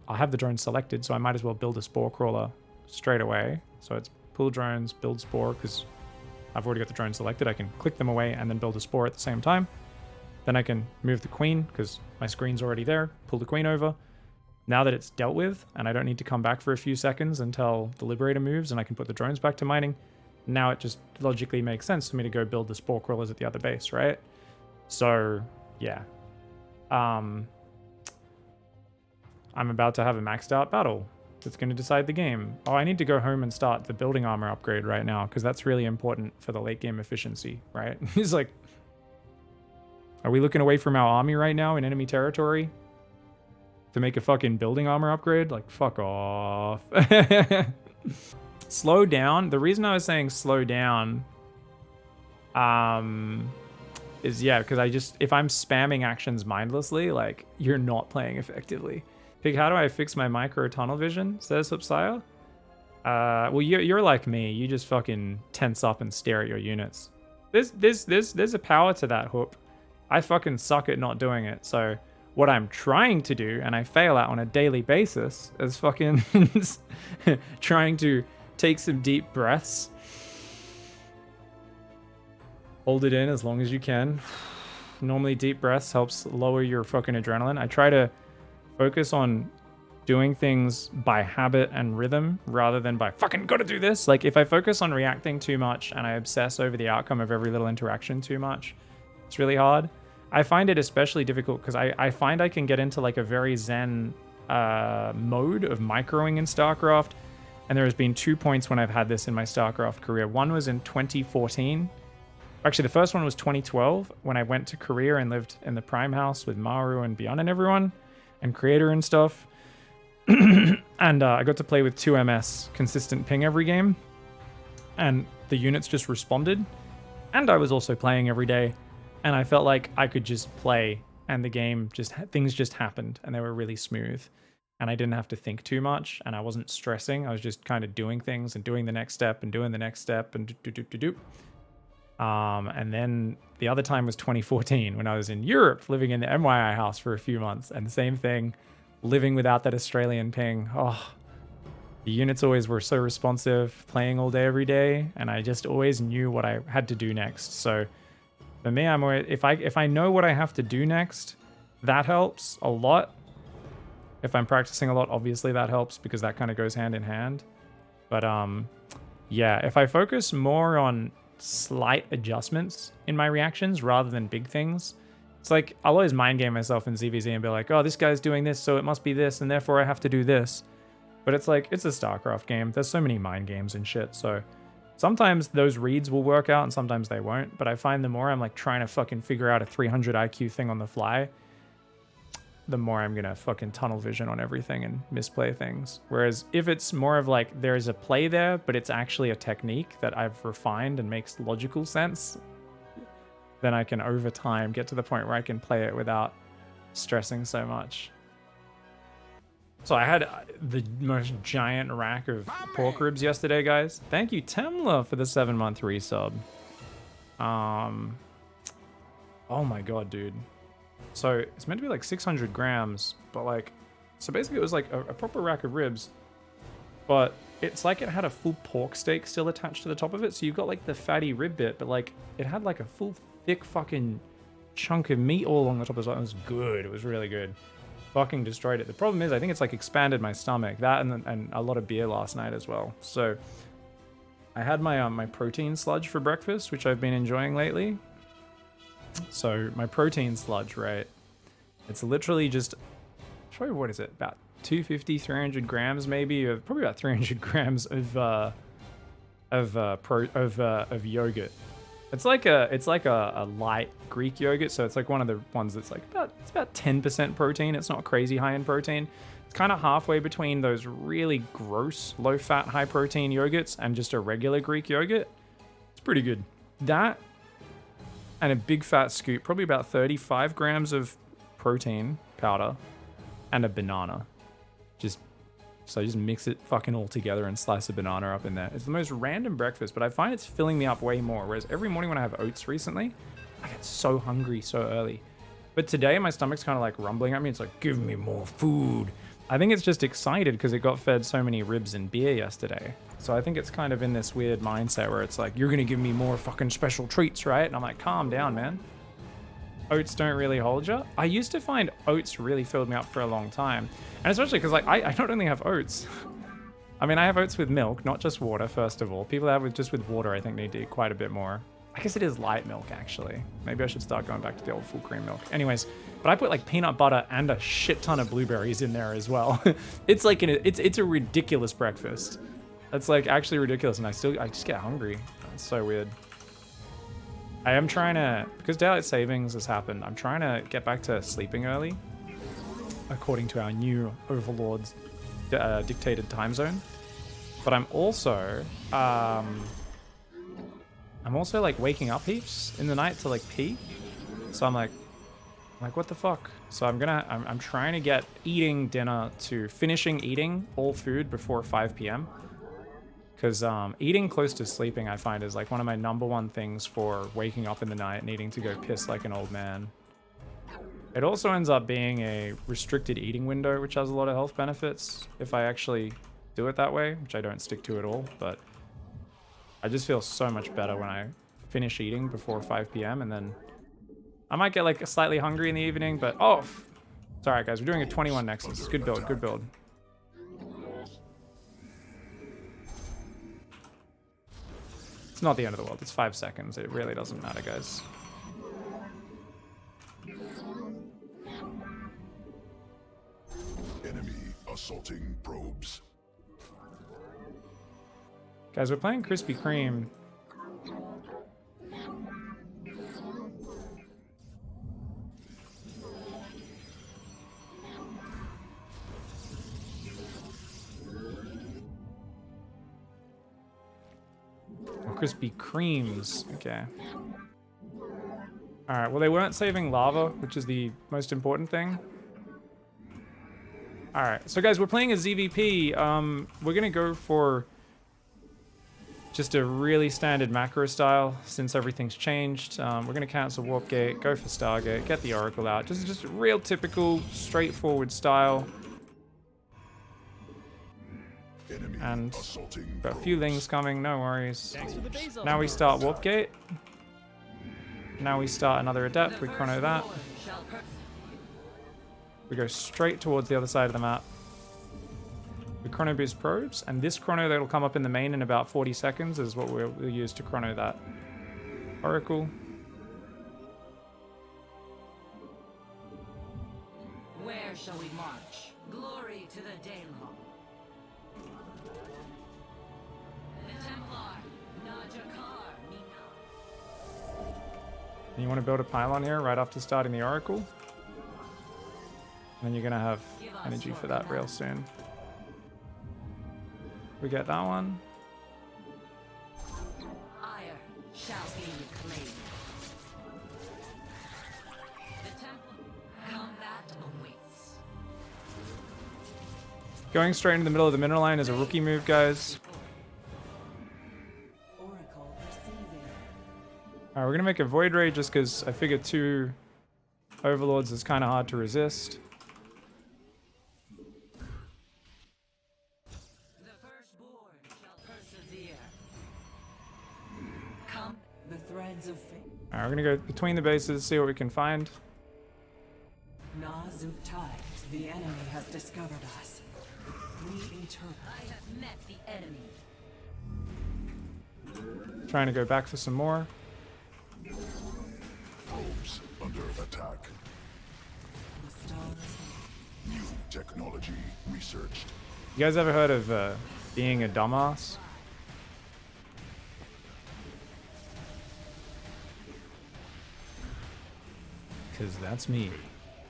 have the drones selected, so I might as well build a spore crawler straight away. So it's pull drones, build spore, because I've already got the drones selected. I can click them away and then build a spore at the same time. Then I can move the queen because my screen's already there, pull the queen over. Now that it's dealt with and I don't need to come back for a few seconds until the Liberator moves and I can put the drones back to mining, now it just logically makes sense for me to go build the spore crawlers at the other base, right? So, yeah. I'm about to have a maxed out battle that's going to decide the game. Oh, I need to go home and start the building armor upgrade right now because that's really important for the late game efficiency, right? He's like, are we looking away from our army right now in enemy territory to make a fucking building armor upgrade? Like, fuck off. Slow down. The reason I was saying slow down is, yeah, because if I'm spamming actions mindlessly, like, you're not playing effectively. Pig, how do I fix my micro tunnel vision? Says Hupsaya. Well, you're like me. You just fucking tense up and stare at your units. There's a power to that, Hoop. I fucking suck at not doing it. So what I'm trying to do, and I fail at on a daily basis, is fucking trying to take some deep breaths. Hold it in as long as you can. Normally deep breaths helps lower your fucking adrenaline. I try to focus on doing things by habit and rhythm rather than by fucking gotta do this. Like if I focus on reacting too much and I obsess over the outcome of every little interaction too much, it's really hard. I find it especially difficult because I find I can get into like a very zen mode of microing in StarCraft. And there has been 2 points when I've had this in my StarCraft career. One was in 2014. Actually, the first one was 2012 when I went to Korea and lived in the Prime House with Maru and Beyond and everyone and Creator and stuff. And I got to play with 2MS consistent ping every game. And the units just responded. And I was also playing every day. And I felt like I could just play and the game just, things just happened and they were really smooth. And I didn't have to think too much and I wasn't stressing. I was just kind of doing things and doing the next step and doing the next step and do. And then the other time was 2014 when I was in Europe living in the MYI house for a few months. And the same thing, living without that Australian ping. Oh, the units always were so responsive, playing all day, every day. And I just always knew what I had to do next. So for me, I'm always, if I know what I have to do next, that helps a lot. If I'm practicing a lot, obviously that helps because that kind of goes hand in hand. But yeah, if I focus more on slight adjustments in my reactions rather than big things, it's like I'll always mind game myself in ZVZ and be like, oh, this guy's doing this, so it must be this, and therefore I have to do this. But it's like, it's a StarCraft game. There's so many mind games and shit, so sometimes those reads will work out and sometimes they won't. But I find the more I'm like trying to fucking figure out a 300 IQ thing on the fly, the more I'm gonna fucking tunnel vision on everything and misplay things. Whereas if it's more of like there's a play there, but it's actually a technique that I've refined and makes logical sense, then I can over time get to the point where I can play it without stressing so much. So I had the most giant rack of pork ribs yesterday, guys. Thank you, Temla, for the 7-month resub. Oh my god, dude. So it's meant to be like 600 grams, but like, so basically it was like a proper rack of ribs, but it's like it had a full pork steak still attached to the top of it. So you've got like the fatty rib bit, but like it had like a full thick fucking chunk of meat all along the top of it. It was good. It was really good. Fucking destroyed it. The problem is I think it's like expanded my stomach. That and a lot of beer last night as well. So I had my my protein sludge for breakfast, which I've been enjoying lately. So my protein sludge, right? It's literally just, probably what is it? About 250, 300 grams maybe, of probably about 300 grams of yogurt. It's like a light Greek yogurt, so it's like one of the ones that's like it's about 10% protein. It's not crazy high in protein. It's kind of halfway between those really gross low fat high protein yogurts and just a regular Greek yogurt. It's pretty good. That and a big fat scoop, probably about 35 grams of protein powder and a banana. Just mix it fucking all together and slice a banana up in there. It's the most random breakfast, but I find it's filling me up way more. Whereas every morning when I have oats recently, I get so hungry so early. But today my stomach's kind of like rumbling at me. It's like, give me more food. I think it's just excited because it got fed so many ribs and beer yesterday. So I think it's kind of in this weird mindset where it's like, you're going to give me more fucking special treats, right? And I'm like, calm down, man. Oats don't really hold you. I used to find oats really filled me up for a long time. And especially because like I not only have oats. I mean, I have oats with milk, not just water, first of all. People that have just with water, I think, need to eat quite a bit more. I guess it is light milk, actually. Maybe I should start going back to the old full cream milk. Anyways, but I put like peanut butter and a shit ton of blueberries in there as well. It's like, it's a ridiculous breakfast. It's like actually ridiculous, and I just get hungry. It's so weird. I am trying to, because daylight savings has happened, I'm trying to get back to sleeping early, according to our new overlord's dictated time zone. But I'm also like waking up heaps in the night to like pee. So I'm like, what the fuck? So I'm trying to get eating dinner to finishing eating all food before 5 p.m. Because eating close to sleeping, I find, is like one of my #1 things for waking up in the night, needing to go piss like an old man. It also ends up being a restricted eating window, which has a lot of health benefits if I actually do it that way, which I don't stick to at all. But I just feel so much better when I finish eating before 5 p.m. and then I might get like slightly hungry in the evening, but oh, sorry guys, we're doing a 21 Nexus. Good build, good build. It's not the end of the world. It's 5 seconds. It really doesn't matter, guys. Enemy assaulting probes. Guys, we're playing Krispy Kreme. Krispy Kremes. Okay. Alright, well, they weren't saving lava, which is the most important thing. Alright, so guys, we're playing a ZVP. We're gonna go for just a really standard macro style since everything's changed. We're gonna cancel Warp Gate, go for Stargate, get the Oracle out. Just a real typical, straightforward style. Enemy And assaulting got a few probes. things coming, no worries. Now we start Warp Gate. Now we start another Adept, we chrono that. We go straight towards the other side of the map. We chrono boost probes, and this chrono that'll come up in the main in about 40 seconds is what we'll use to chrono that Oracle. Where shall we march? Glory to the Daylon. The Templar, Najakar, Mina. And you want to build a pylon here right after starting the Oracle. And then you're going to have energy for that real soon. We get that one. Ire shall be reclaimed. The Templar, combat awaits. Going straight into the middle of the mineral line is a rookie move, guys. Oracle receiving. Alright, we're going to make a Void Ray just because I figure 2 Overlords is kind of hard to resist. The firstborn shall persevere. Come, the threads of fate. Alright, we're going to go between the bases, see what we can find. Nazutai, the enemy has discovered us. We interpret. I have met the enemy. Trying to go back for some more. Probes under attack. The stars. New technology researched. You guys ever heard of being a dumbass? Because that's me.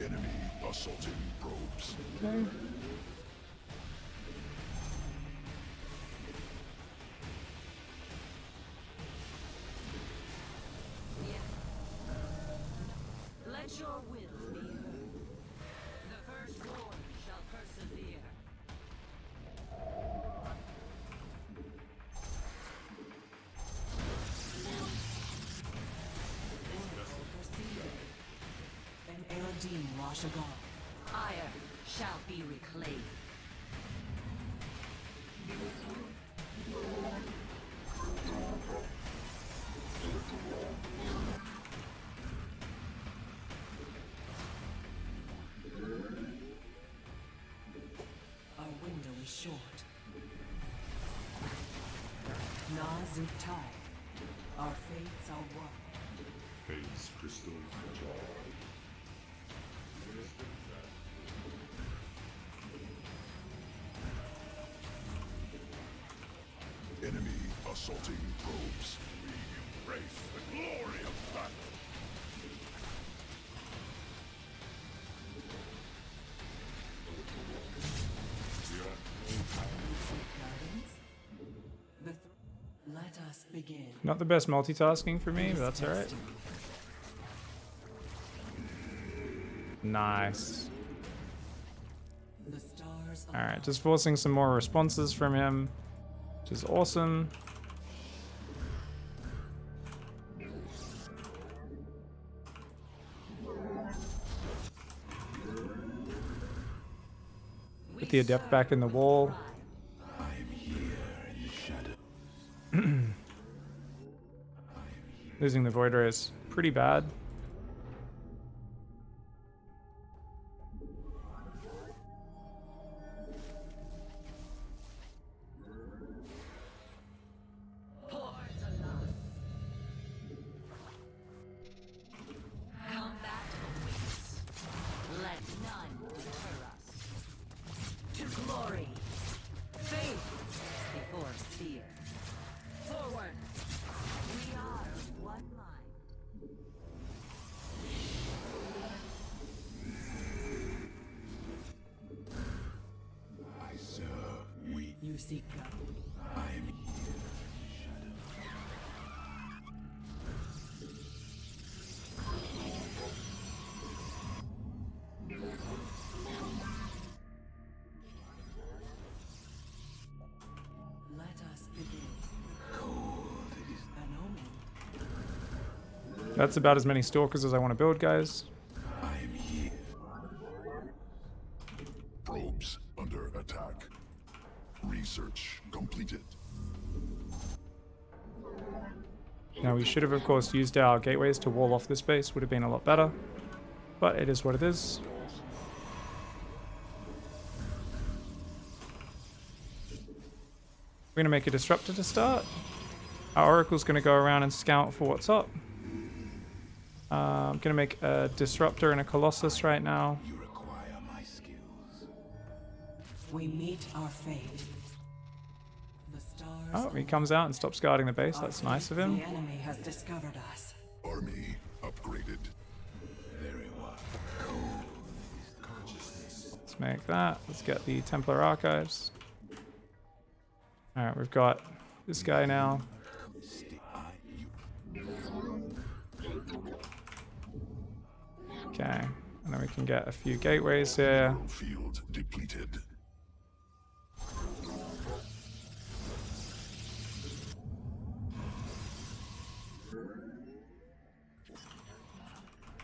Enemy assaulting probes. Okay. Let your will be heard. The firstborn shall persevere. An Erodine Rashagal. Ire shall be reclaimed. Our window is short. Nazutai. Our fates are one. Phase crystal control. Enemy assaulting probes. We embrace the glory of battle. Let us begin. Not the best multitasking for me, but that's alright. Nice. The stars Alright, just forcing some more responses from him, which is awesome. Put the Adept back in the wall. Losing the Void Ray is pretty bad. Hordes alive. you seek out. Let us begin. An omen. That's about as many stalkers as I want to build, guys. Probes under attack. Research completed. Now we should have, of course, used our gateways to wall off this base. Would have been a lot better. But it is what it is. We're going to make a disruptor to start. Our Oracle's going to go around and scout for what's up. I'm going to make a disruptor and a Colossus right now. You require my skills. We meet our fate. The stars. Oh, he comes out and stops guarding the base. Our That's nice of fate, him. The enemy has discovered us. Army upgraded. Very well. Let's make that. Let's get the Templar Archives. Alright, we've got this guy now. Okay, and then we can get a few gateways here. Field depleted.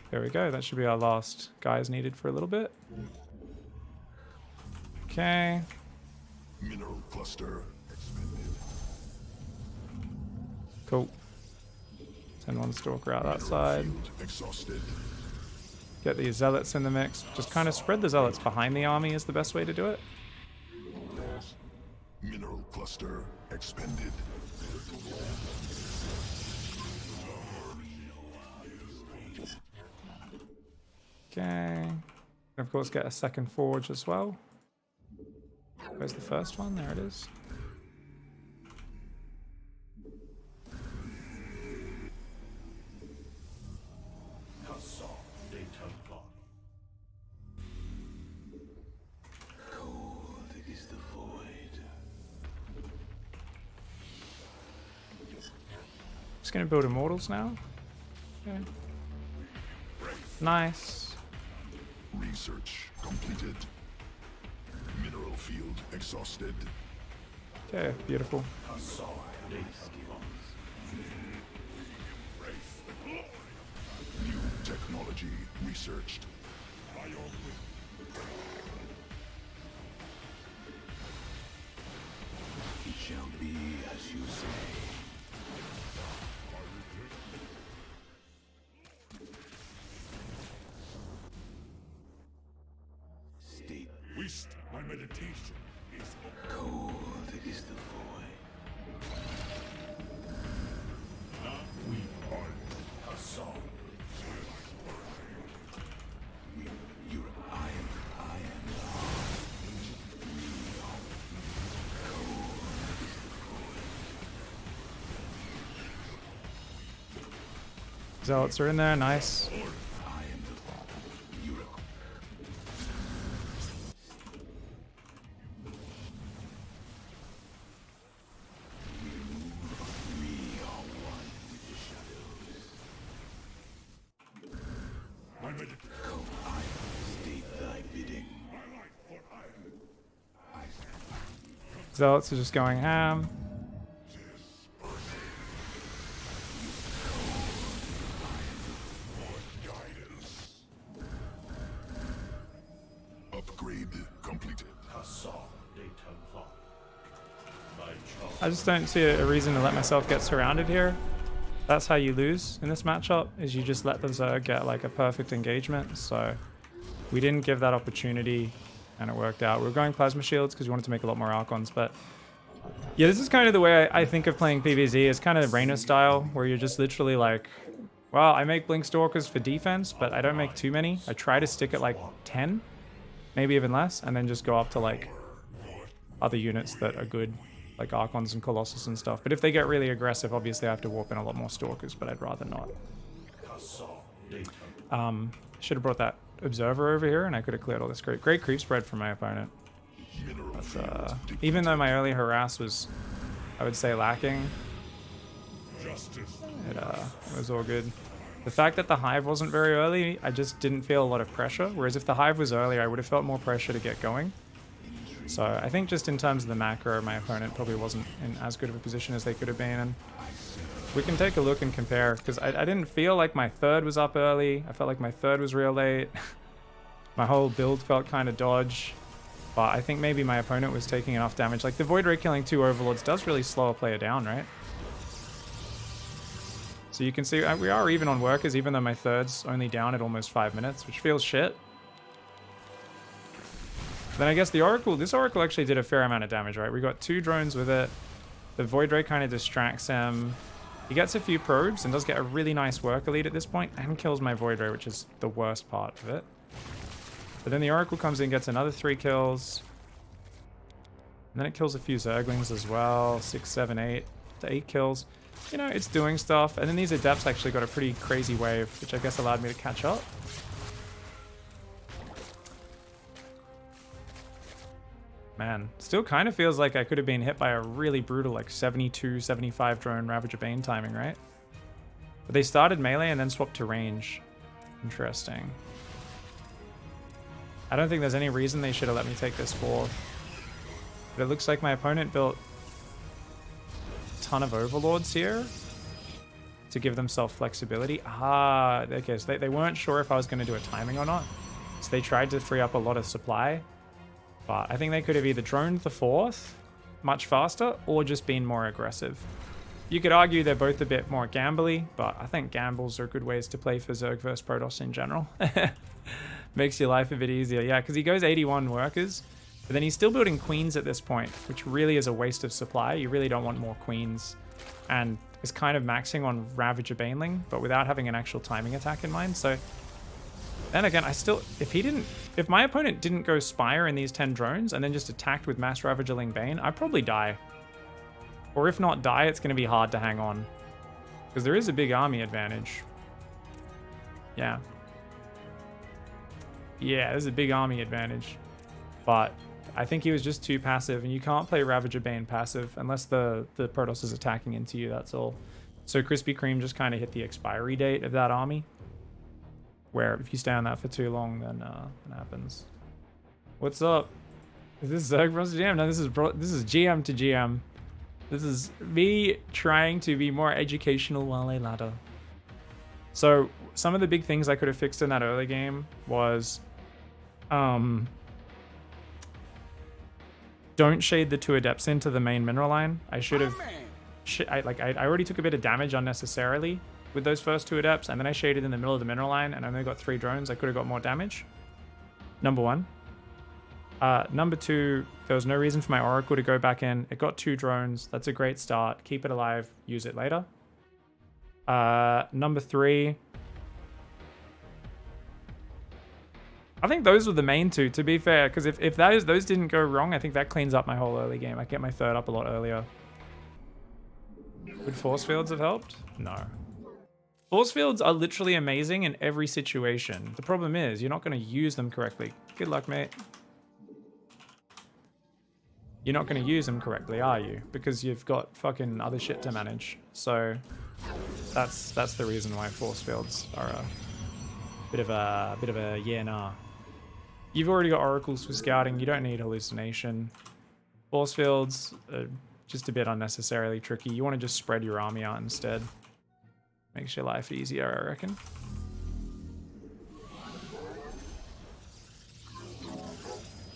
There we go. That should be our last guys needed for a little bit. Okay. Mineral cluster expanded. Cool. Send one stalker out that side. Field exhausted. Get these zealots in the mix. Just kind of spread the zealots behind the army is the best way to do it. Mineral cluster expanded. Okay. Of course, get a second forge as well. Where's the first one? There it is. Cold is the void. Just gonna build immortals now. Okay. Nice. Research completed. Mineral field exhausted. Okay, beautiful. New technology researched. It shall be as you say. State Wished my meditation is cold is the void. we are Hassan. I am the Zealots are in there, nice. Zealots are just going ham. Upgrade completed. I just don't see a reason to let myself get surrounded here. That's how you lose in this matchup, is you just let the Zerg get like a perfect engagement. So we didn't give that opportunity and it worked out. We were going plasma shields because we wanted to make a lot more Archons, but yeah, this is kind of the way I think of playing PvZ. It's kind of Reyna style, where you're just literally like, well, I make Blink Stalkers for defense, but I don't make too many. I try to stick at like 10, maybe even less, and then just go up to like other units that are good, like Archons and Colossus and stuff. But if they get really aggressive, obviously I have to warp in a lot more Stalkers, but I'd rather not. Should have brought that Observer over here, and I could have cleared all this great creep spread from my opponent. Mineral But even though my early harass was, I would say, lacking, it was all good. The fact that the hive wasn't very early, I just didn't feel a lot of pressure. Whereas if the hive was earlier, I would have felt more pressure to get going. So I think just in terms of the macro, my opponent probably wasn't in as good of a position as they could have been in. We can take a look and compare, because I didn't feel like my third was up early. I felt like my third was real late. My whole build felt kind of dodge. But I think maybe my opponent was taking enough damage. Like the Void Ray killing 2 Overlords does really slow a player down, right? So you can see we are even on workers, even though my third's only down at almost 5 minutes, which feels shit. Then I guess the Oracle, this Oracle actually did a fair amount of damage, right? We got 2 drones with it. The Void Ray kind of distracts him. He gets a few probes and does get a really nice worker lead at this point and kills my Void Ray, which is the worst part of it. But then the Oracle comes in, gets another 3 kills. And then it kills a few Zerglings as well. 6, 7, 8 to 8 kills. You know, it's doing stuff. And then these Adepts actually got a pretty crazy wave, which I guess allowed me to catch up. Man, still kind of feels like I could have been hit by a really brutal, like 72, 75 drone Ravager Bane timing, right? But they started melee and then swapped to range. Interesting. I don't think there's any reason they should have let me take this 4th. But it looks like my opponent built a ton of Overlords here to give themselves flexibility. Ah, okay, so they weren't sure if I was going to do a timing or not. So they tried to free up a lot of supply. But I think they could have either droned the 4th much faster or just been more aggressive. You could argue they're both a bit more gambly, but I think gambles are good ways to play for Zerg versus Protoss in general. Makes your life a bit easier. Yeah, because he goes 81 workers, but then he's still building queens at this point, which really is a waste of supply. You really don't want more queens. And is kind of maxing on Ravager Baneling, but without having an actual timing attack in mind. So then again, if my opponent didn't go Spire in these 10 drones and then just attacked with Mass Ravagerling Bane, I'd probably die. Or if not die, it's going to be hard to hang on. Because there is a big army advantage. Yeah. Yeah, there's a big army advantage. But I think he was just too passive, and you can't play Ravager Bane passive unless the Protoss is attacking into you, that's all. So Krispy Kreme just kind of hit the expiry date of that army. Where if you stay on that for too long, then it happens. What's up? Is this Zerg vs GM? No, this is GM to GM. This is me trying to be more educational while I ladder. So some of the big things I could have fixed in that early game was, don't shade the 2 Adepts into the main mineral line. I should have. I already took a bit of damage unnecessarily with those first 2 Adepts, and then I shaded in the middle of the mineral line and I only got 3 drones. I could have got more damage. Number 1. Number 2, there was no reason for my Oracle to go back in. It got 2 drones. That's a great start. Keep it alive. Use it later. Number 3. I think those were the main 2, to be fair, because if those didn't go wrong, I think that cleans up my whole early game. I get my 3rd up a lot earlier. Would force fields have helped? No. Force fields are literally amazing in every situation. The problem is you're not going to use them correctly. Good luck, mate. You're not going to use them correctly, are you? Because you've got fucking other shit to manage. So that's the reason why force fields are a bit of a yeah nah. You've already got oracles for scouting. You don't need hallucination. Force fields are just a bit unnecessarily tricky. You want to just spread your army out instead. Makes your life easier, I reckon.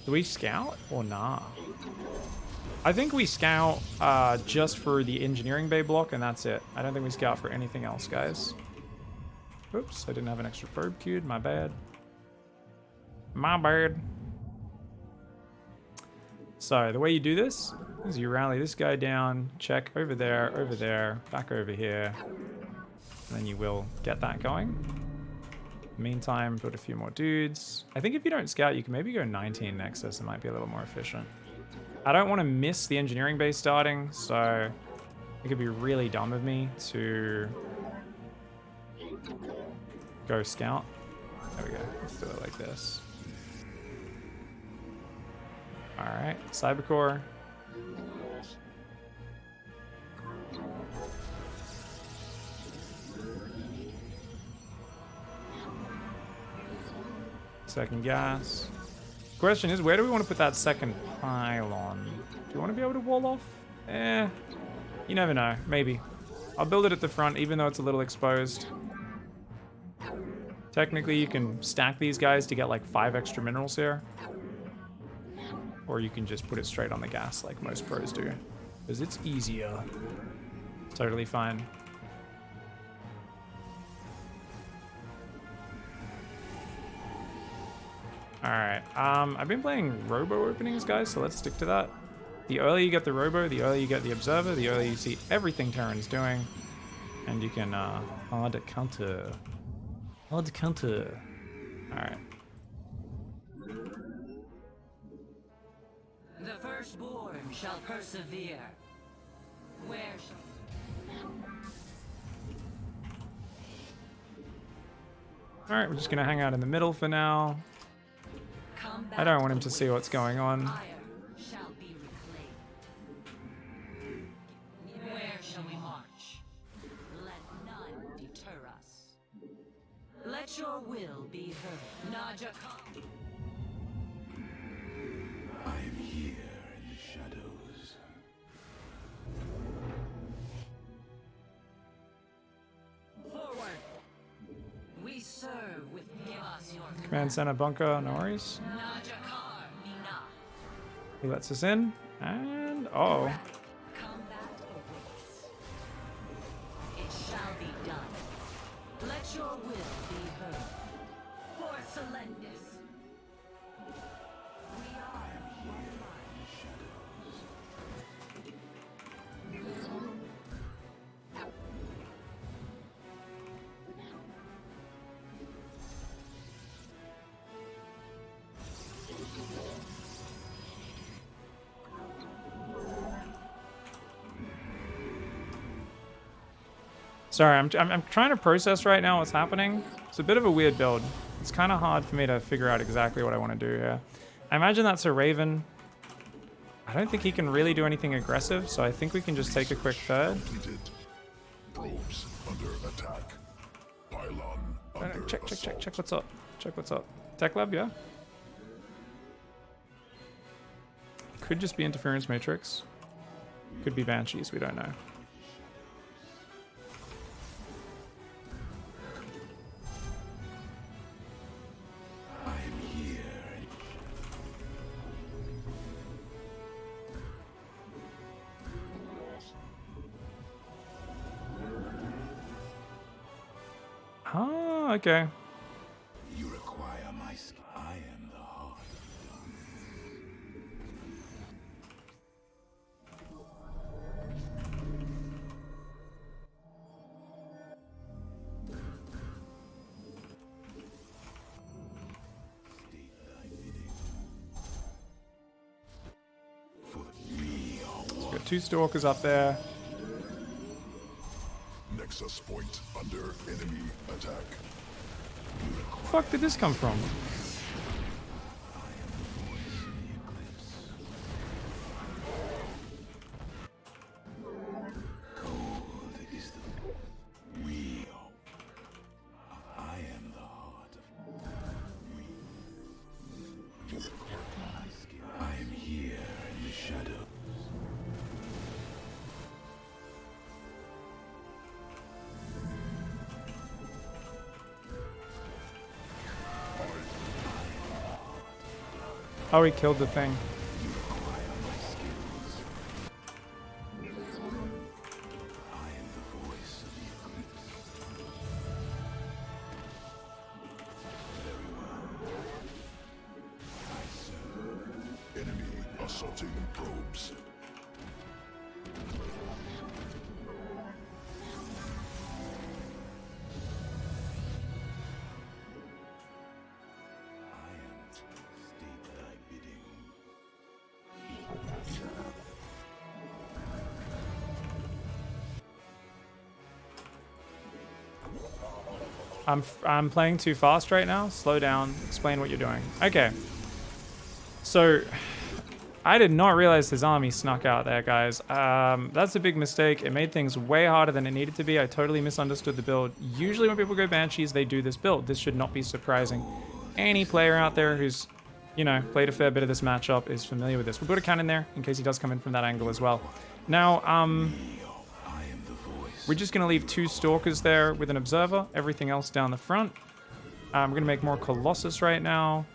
Do we scout or nah? I think we scout just for the engineering bay block, and that's it. I don't think we scout for anything else, guys. Oops, I didn't have an extra probe queued. My bad. My bad. So the way you do this is you rally this guy down, check over there, back over here. And then you will get that going. Meantime, build a few more dudes. I think if you don't scout, you can maybe go 19 Nexus. It might be a little more efficient. I don't want to miss the engineering base starting, so it could be really dumb of me to go scout. There we go. Let's do it like this. Alright, Cybercore. Second gas. Question is, where do we want to put that second pylon? Do you want to be able to wall off? You never know. Maybe. I'll build it at the front, even though it's a little exposed. Technically, you can stack these guys to get like 5 extra minerals here. Or you can just put it straight on the gas like most pros do. Because it's easier. Totally fine. Alright, I've been playing robo openings, guys, so let's stick to that. The earlier you get the robo, the earlier you get the observer, the earlier you see everything Terran's doing. And you can, hard counter. Hard counter. Alright. The firstborn shall persevere. Where shall... Alright, we're just gonna hang out in the middle for now. I don't want him to see what's going on. Shall be reclaimed. Where shall we march? Let none deter us. Let your will be heard. Naja Khan. I am here in the shadows. Forward. We serve with give us your Command center bunker, no worries. Naja Khan, Mina. He lets us in, and oh. Combat awaits. It shall be done. Let your will be heard. For Selendis. We are one mind. Sorry, I'm trying to process right now what's happening. It's a bit of a weird build. It's kind of hard for me to figure out exactly what I want to do here. I imagine that's a Raven. I don't think he can really do anything aggressive, so I think we can just take a quick third. Completed. Probes under attack. Pylon under Check assault. what's up. Check what's up. Tech lab, yeah? Could just be interference matrix. Could be banshees, we don't know. I am here. Oh, okay. You require my skill. I am the heart. State thy bidding. For we are one. Got 2 stalkers up there. Nexus point under enemy attack. Fuck did this come from? Cold is the wheel. I am the heart of I am here in the shadows. Oh, he killed the thing. I am the voice of the eclipse. Very well. I serve. Enemy assaulting probes. I am state thy bidding. I'm playing too fast right now. Slow down. Explain what you're doing. Okay. So, I did not realize his army snuck out there, guys. That's a big mistake. It made things way harder than it needed to be. I totally misunderstood the build. Usually when people go Banshees, they do this build. This should not be surprising. Any player out there who's, you know, played a fair bit of this matchup is familiar with this. We'll put a cannon there in case he does come in from that angle as well. Now, we're just going to leave 2 Stalkers there with an Observer. Everything else down the front. We're going to make more Colossus right now.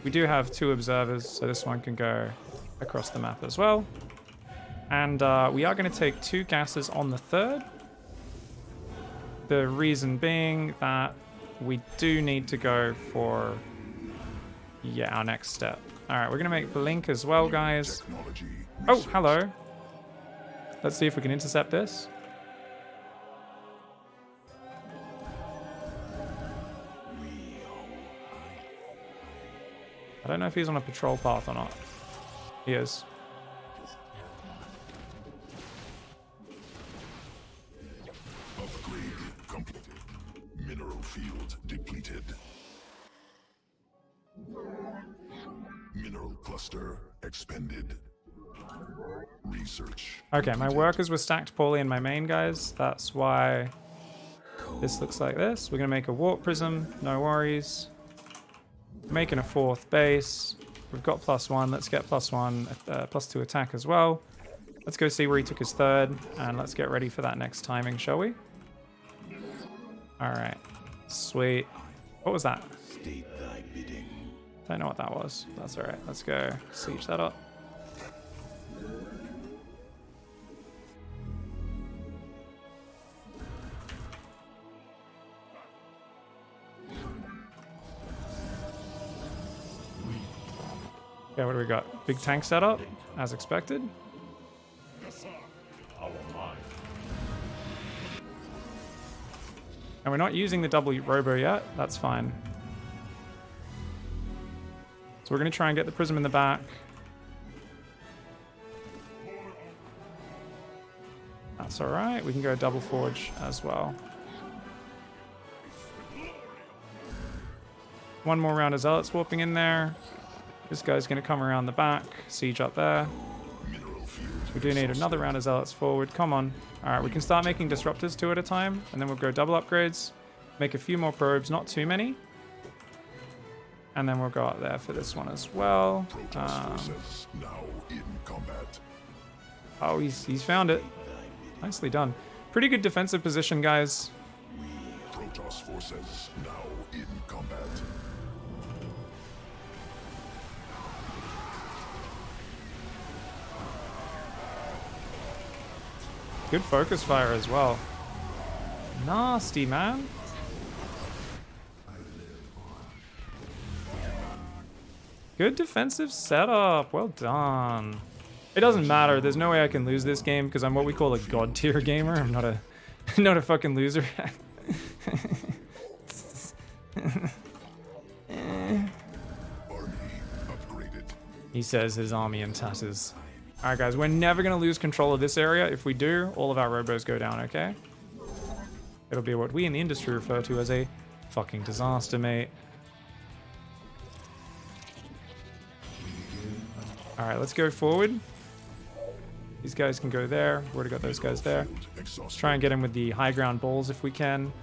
We do have 2 Observers, so this one can go across the map as well. And we are going to take 2 gases on the 3rd. The reason being that we do need to go for, yeah, our next step. All right, we're going to make Blink as well, guys. Oh, hello. Let's see if we can intercept this. I don't know if he's on a patrol path or not. He is. Upgrade completed. Mineral field depleted. Mineral cluster expended. Research. Okay, my workers were stacked poorly in my main, guys. That's why this looks like this. We're going to make a warp prism. No worries. Making a 4th base. We've got +1. Let's get +1, +2 attack as well. Let's go see where he took his 3rd, and let's get ready for that next timing, shall we? All right. Sweet. What was that? State thy bidding. Don't know what that was. That's all right. Let's go siege that up. Okay, what do we got? Big tank setup, as expected. And we're not using the double robo yet. That's fine. So we're going to try and get the prism in the back. That's all right. We can go double forge as well. One more round of zealots warping in there. This guy's going to come around the back, siege up there. We do need another round of zealots forward. Come on. All right, we can start making disruptors 2 at a time, and then we'll go double upgrades, make a few more probes, not too many. And then we'll go up there for this one as well. Now in combat. Oh, he's found it. Nicely done. Pretty good defensive position, guys. Protoss forces now in combat. Good focus fire as well. Nasty, man. Good defensive setup. Well done. It doesn't matter. There's no way I can lose this game because I'm what we call a god tier gamer. I'm not a not a fucking loser. Army upgraded. He says his army in tatters. Alright guys, we're never going to lose control of this area. If we do, all of our robos go down, okay? It'll be what we in the industry refer to as a fucking disaster, mate. Alright, let's go forward. These guys can go there. We've already got those guys there. Let's try and get in with the high ground balls if we can.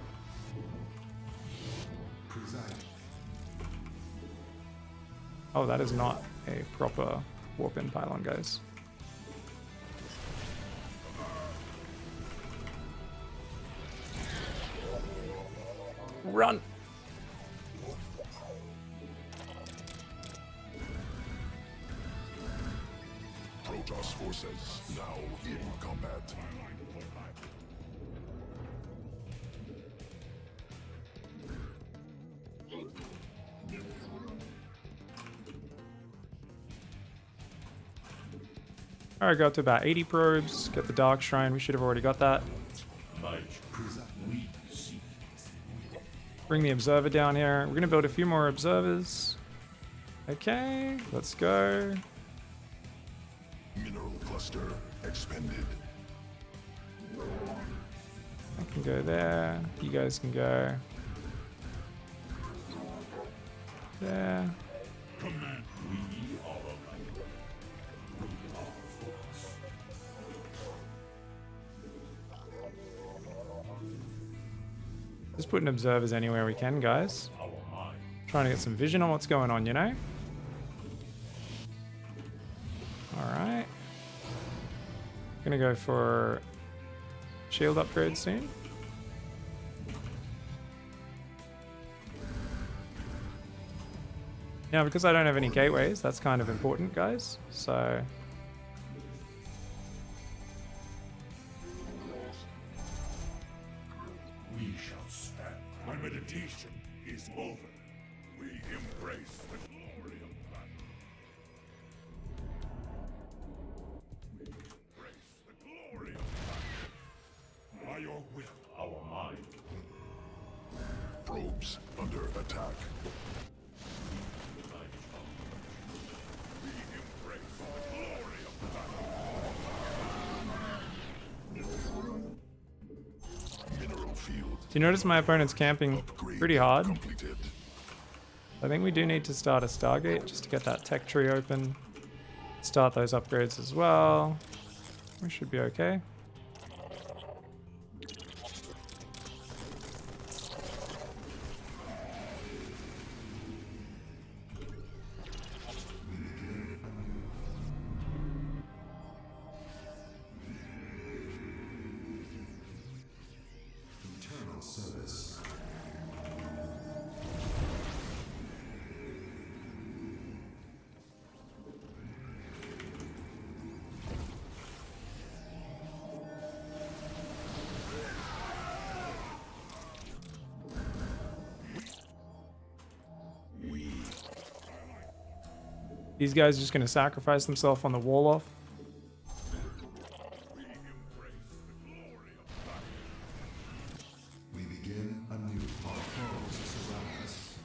Oh, that is not a proper warp-in pylon, guys. Run! Protoss forces now in combat. Alright, go up to about 80 probes. Get the Dark Shrine. We should have already got that. Bring the Observer down here. We're going to build a few more Observers. Okay, let's go. Mineral cluster expended. I can go there. You guys can go there. Just putting observers anywhere we can, guys. Trying to get some vision on what's going on, you know? Alright. Gonna go for shield upgrade soon. Now, because I don't have any gateways, that's kind of important, guys. So... We shall stand. My meditation is over. We embrace the glory of battle. We embrace the glory of battle. By your will, our mind. Probes under attack. We embrace the glory of battle. Mineral field. Do you notice my opponent's camping pretty hard? Completed. I think we do need to start a Stargate just to get that tech tree open. Start those upgrades as well. We should be okay. Eternal service. These guys are just going to sacrifice themselves on the wall off. We begin anew. Our foes surround us.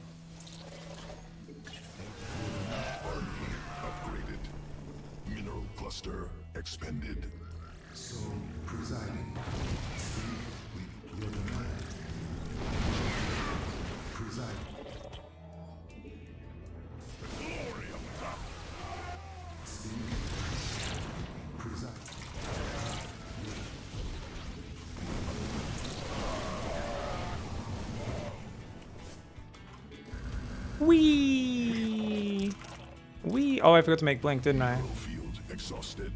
Army upgraded. Mineral cluster expended. So presiding. Speak with your command. Presiding. Glory of God. Speak. Presiding. Wee! Wee! Oh, I forgot to make blink, didn't I? Field exhausted.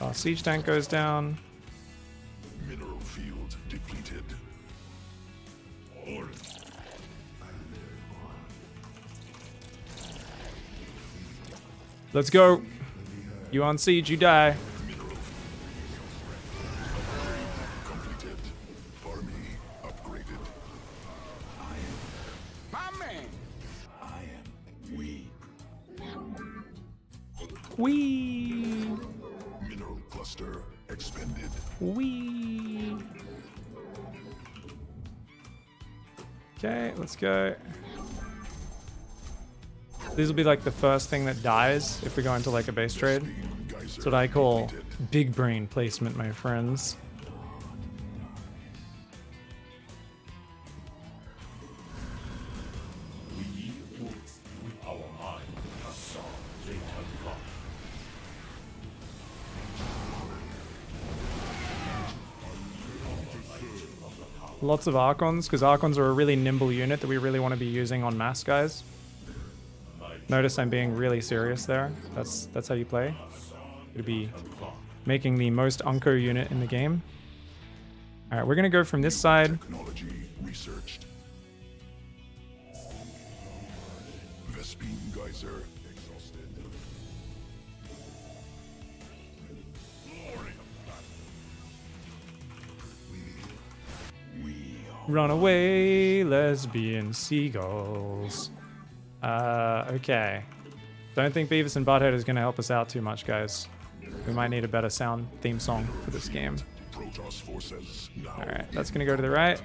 Our siege tank goes down. Mineral field depleted. Order. Let's go. You on siege, you die. Completed. Army upgraded. My man. I am weak. Wee! Mineral cluster expended. Wee! Okay, let's go. These will be like the first thing that dies if we go into like a base trade. That's what I call big brain placement, my friends. Lots of Archons, because Archons are a really nimble unit that we really want to be using on mass guys. Notice I'm being really serious there. That's how you play. It'll be making the most Unco unit in the game. Alright, we're gonna go from this side. Technology researched. Vespine geyser exhausted. Glory of battle. We Run away, lesbian seagulls. Okay. Don't think Beavis and Butthead is gonna help us out too much, guys. We might need a better sound theme song for this game. Protoss forces now. Alright, that's gonna go to the right.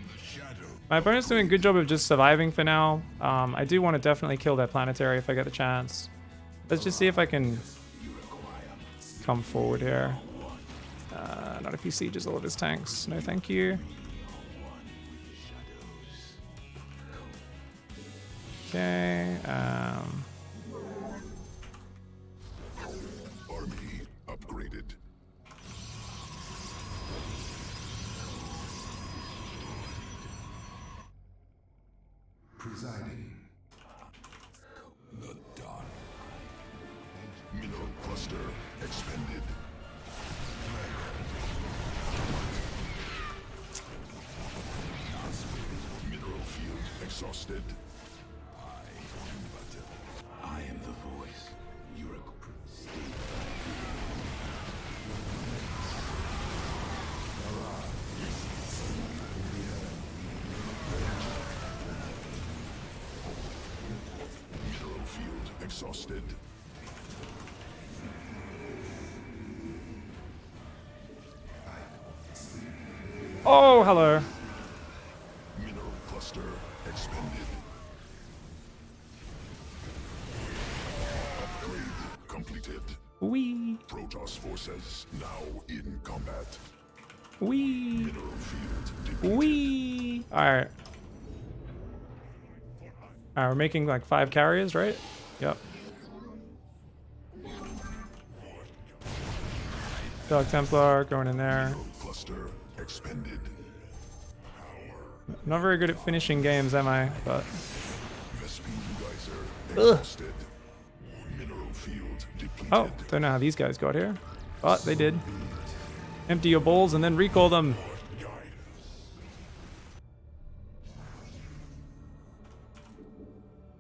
My opponent's doing a good job of just surviving for now. I do want to definitely kill their planetary if I get the chance. Let's just see if I can come forward here. Not if he sieges all of his tanks. No, thank you. Okay. Army exhausted. Oh, hello. Mineral cluster expanded. Upgrade completed. Wee. Protoss forces now in combat. Wee. Mineral field depleted. Wee. Alright. Alright, we're making like 5 carriers, right? Yep. Dark Templar going in there. Mineral cluster expanded. Not very good at finishing games, am I? But Vespene geyser exhausted. Mineral field depleted. oh, don't know how these guys got here, but they did. Empty your balls and then recall them.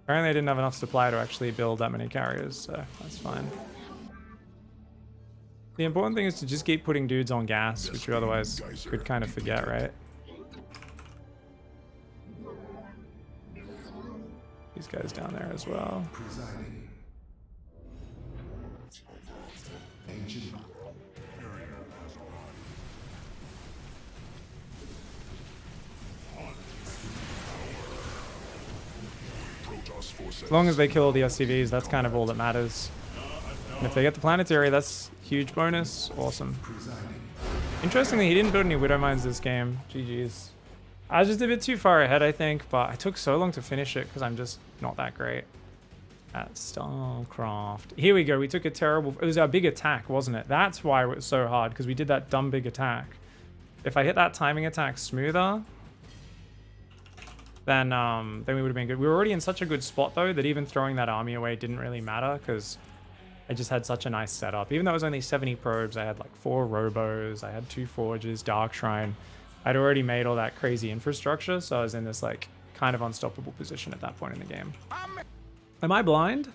Apparently, I didn't have enough supply to actually build that many carriers, so that's fine. The important thing is to just keep putting dudes on gas, which you otherwise could kind of forget, right? These guys down there as well. As long as they kill all the SCVs, that's kind of all that matters. And if they get the planetary, that's huge bonus. Awesome. Interestingly, he didn't build any Widow Mines this game. GG's. I was just a bit too far ahead, I think, but I took so long to finish it because I'm just not that great at StarCraft. Here we go. We took a terrible... It was our big attack, wasn't it? That's why it was so hard, because we did that dumb big attack. If I hit that timing attack smoother, then we would have been good. We were already in such a good spot, though, that even throwing that army away didn't really matter, because I just had such a nice setup. Even though it was only 70 probes, I had like 4 robos, I had 2 forges, Dark Shrine. I'd already made all that crazy infrastructure, so I was in this like kind of unstoppable position at that point in the game. Am I blind?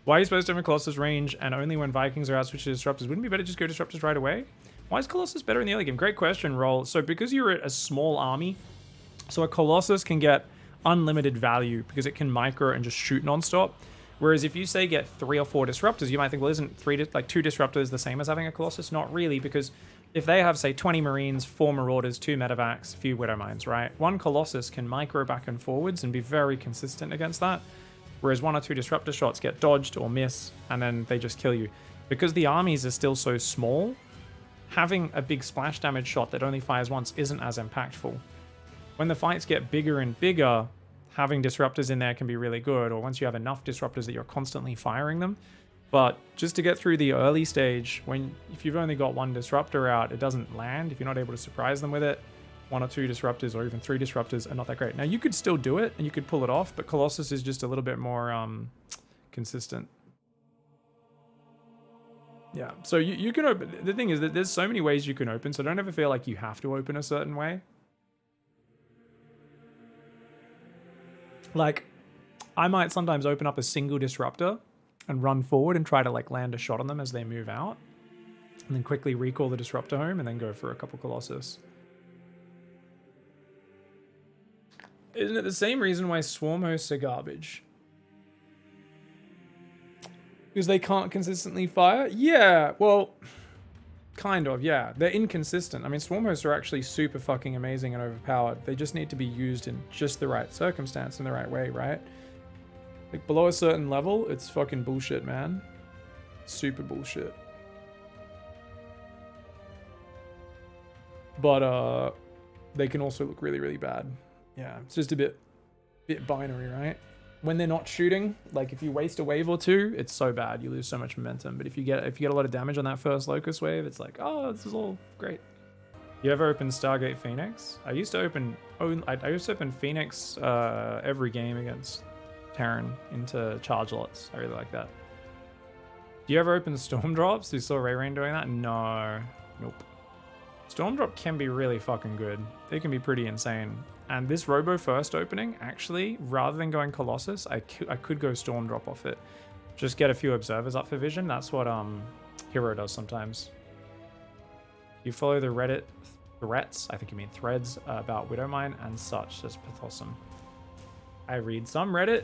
Why are you supposed to have a Colossus range and only when Vikings are out switch to Disruptors? Wouldn't it be better just go Disruptors right away? Why is Colossus better in the early game? Great question, Roll. So because you're a small army, so a Colossus can get unlimited value because it can micro and just shoot non-stop. Whereas if you say get 3 or 4 Disruptors, you might think, well, isn't 2 Disruptors the same as having a Colossus? Not really, because if they have, say, 20 Marines, 4 Marauders, 2 Medevacs, a few Widow Mines, right? 1 Colossus can micro back and forwards and be very consistent against that. Whereas 1 or 2 Disruptor shots get dodged or miss, and then they just kill you. Because the armies are still so small, having a big splash damage shot that only fires once isn't as impactful. When the fights get bigger and bigger, having Disruptors in there can be really good, or once you have enough Disruptors that you're constantly firing them. But just to get through the early stage, if you've only got 1 Disruptor out, it doesn't land. If you're not able to surprise them with it, 1 or 2 Disruptors or even 3 Disruptors are not that great. Now, you could still do it, and you could pull it off, but Colossus is just a little bit more consistent. Yeah, so you can open... The thing is that there's so many ways you can open, so don't ever feel like you have to open a certain way. Like, I might sometimes open up a single Disruptor and run forward and try to like land a shot on them as they move out, and then quickly recall the Disruptor home and then go for a couple Colossus. Isn't it the same reason why Swarm Hosts are garbage? Because they can't consistently fire? Yeah, well, kind of, yeah. They're inconsistent. I mean, Swarm Hosts are actually super fucking amazing and overpowered. They just need to be used in just the right circumstance and the right way, right? Like, below a certain level, it's fucking bullshit, man. Super bullshit. But, they can also look really, really bad. Yeah, it's just a bit binary, right? When they're not shooting, like, if you waste a wave or 2, it's so bad. You lose so much momentum. But if you get a lot of damage on that first Locust wave, it's like, oh, this is all great. You ever open Stargate Phoenix? I used to open Phoenix every game against Terran into charge lots. I really like that. Do you ever open Storm Drops? You saw Ray Rain doing that? No. Nope. Storm Drop can be really fucking good. It can be pretty insane. And this Robo first opening, actually, rather than going Colossus, I could go Storm Drop off it. Just get a few observers up for vision. That's what Hero does sometimes. You follow the Reddit threats, I think you mean threads, about Widowmine and such. That's awesome. I read some Reddit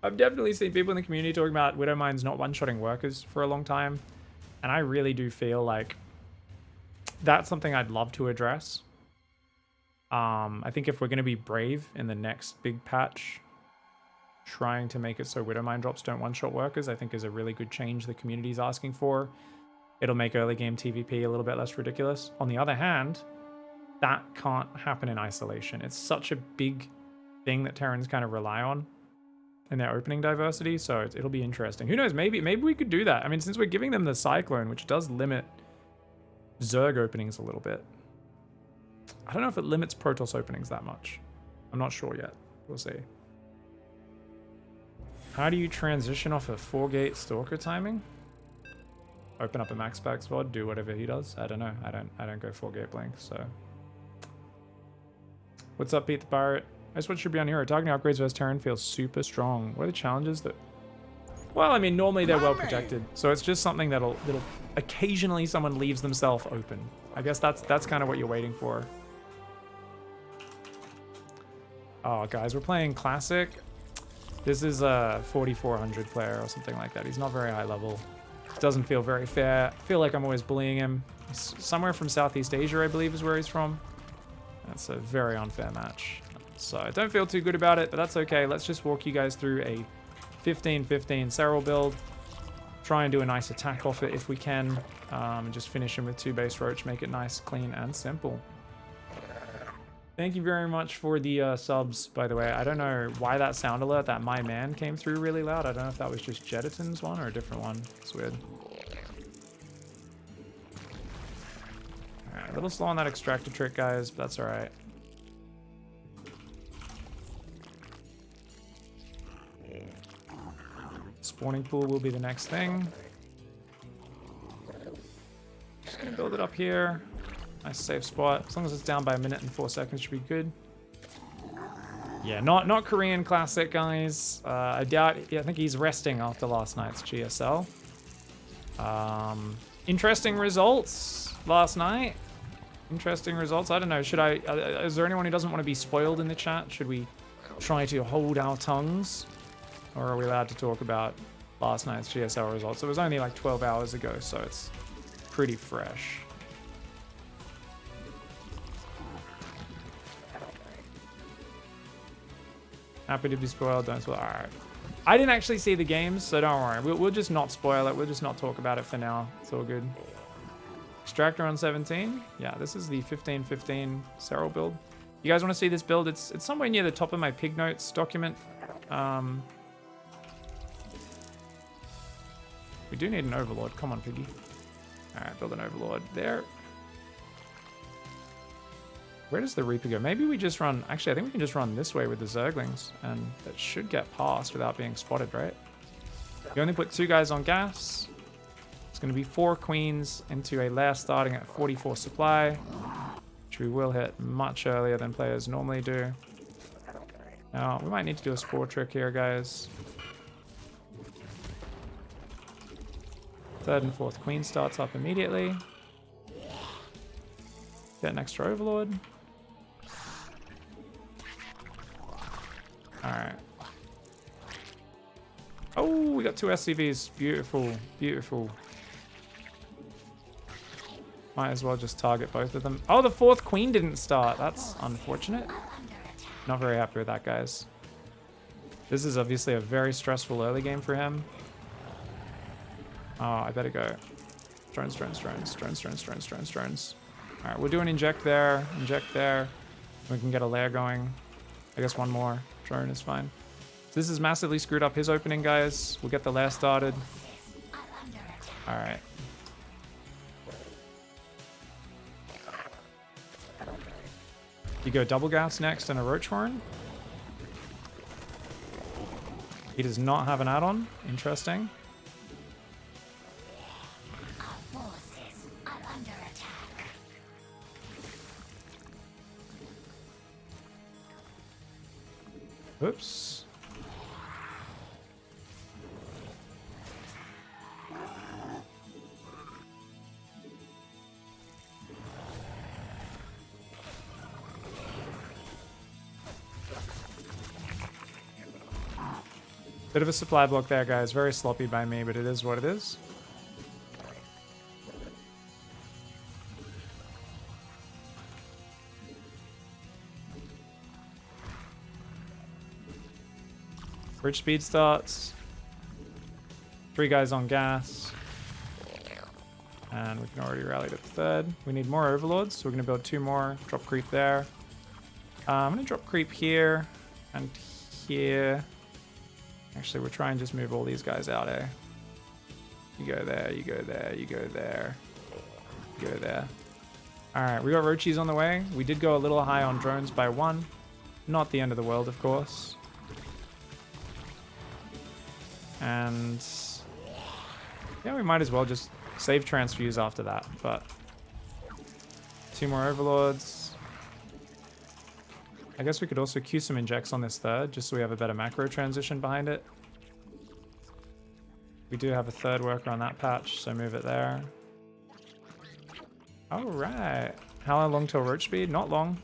I've definitely seen people in the community talking about Widow Mines not one-shotting workers for a long time. And I really do feel like that's something I'd love to address. I think if we're going to be brave in the next big patch, trying to make it so Widow Mine drops don't one-shot workers, I think is a really good change the community's asking for. It'll make early game TVP a little bit less ridiculous. On the other hand, that can't happen in isolation. It's such a big thing that Terrans kind of rely on in their opening diversity, so it'll be interesting. Who knows, maybe we could do that. I mean, since we're giving them the Cyclone, which does limit Zerg openings a little bit. I don't know if it limits Protoss openings that much. I'm not sure yet. We'll see. How do you transition off a 4-gate Stalker timing? Open up a max pack VOD, do whatever he does. I don't know. I don't go 4-gate blink, so. What's up, Pete the Pirate? I just want you to be on here. Targeting upgrades versus Terran feels super strong. What are the challenges that... Well, I mean, normally they're well protected, so it's just something that'll occasionally someone leaves themselves open. I guess that's kind of what you're waiting for. Oh, guys, we're playing Classic. This is a 4400 player or something like that. He's not very high level. Doesn't feel very fair. I feel like I'm always bullying him. He's somewhere from Southeast Asia, I believe, is where he's from. That's a very unfair match. So I don't feel too good about it, but that's okay. Let's just walk you guys through a 15-15 Serral build. Try and do a nice attack off it if we can. And just finish him with 2 base roach. Make it nice, clean, and simple. Thank you very much for the subs, by the way. I don't know why that sound alert, that My Man, came through really loud. I don't know if that was just Jettaton's one or a different one. It's weird. Alright, a little slow on that extractor trick, guys, but that's alright. Spawning pool will be the next thing. Just gonna build it up here. Nice safe spot. As long as it's down by 1 minute and 4 seconds, should be good. Yeah, not Korean Classic, guys. I doubt. Yeah, I think he's resting after last night's GSL. Interesting results last night. Interesting results. I don't know. Should I? Is there anyone who doesn't want to be spoiled in the chat? Should we try to hold our tongues, or are we allowed to talk about last night's GSL results? It was only like 12 hours ago, so it's pretty fresh. Happy to be spoiled, don't spoil. Alright. I didn't actually see the games, so don't worry. We'll just not spoil it. We'll just not talk about it for now. It's all good. Extractor on 17. Yeah, this is the 15-15 Serral build. You guys want to see this build? It's somewhere near the top of my Pig Notes document. We do need an Overlord. Come on, Piggy. Alright, build an Overlord there. Where does the Reaper go? Maybe we just run... Actually, I think we can just run this way with the Zerglings, and that should get past without being spotted, right? You only put 2 guys on gas. It's going to be 4 queens into a lair starting at 44 supply, which we will hit much earlier than players normally do. Now, we might need to do a spore trick here, guys. 3rd and 4th queen starts up immediately. Get an extra Overlord. Alright. Oh, we got 2 SCVs. Beautiful, beautiful. Might as well just target both of them. Oh, the 4th queen didn't start. That's unfortunate. Not very happy with that, guys. This is obviously a very stressful early game for him. Oh, I better go. Drones, drones, drones, drones, drones, drones, drones, drones. Alright, we'll do an inject there. We can get a lair going. I guess one more. Drone is fine. So this has massively screwed up his opening, guys. We'll get the lair started. Alright. You go double gas next and a roach horn. He does not have an add-on. Interesting. Oops. Bit of a supply block there, guys. Very sloppy by me, but it is what it is. Bridge speed starts. 3 guys on gas. And we can already rally to the third. We need more overlords, so we're going to build 2 more. Drop creep there. I'm going to drop creep here and here. Actually, we'll try and just move all these guys out, eh? You go there, you go there, you go there. You go there. Alright, we got roachies on the way. We did go a little high on drones by 1. Not the end of the world, of course. And yeah, we might as well just save transfuse after that, but 2 more overlords. I guess we could also queue some injects on this third, just so we have a better macro transition behind it. We do have a third worker on that patch, so move it there. Alright. How long till roach speed? Not long.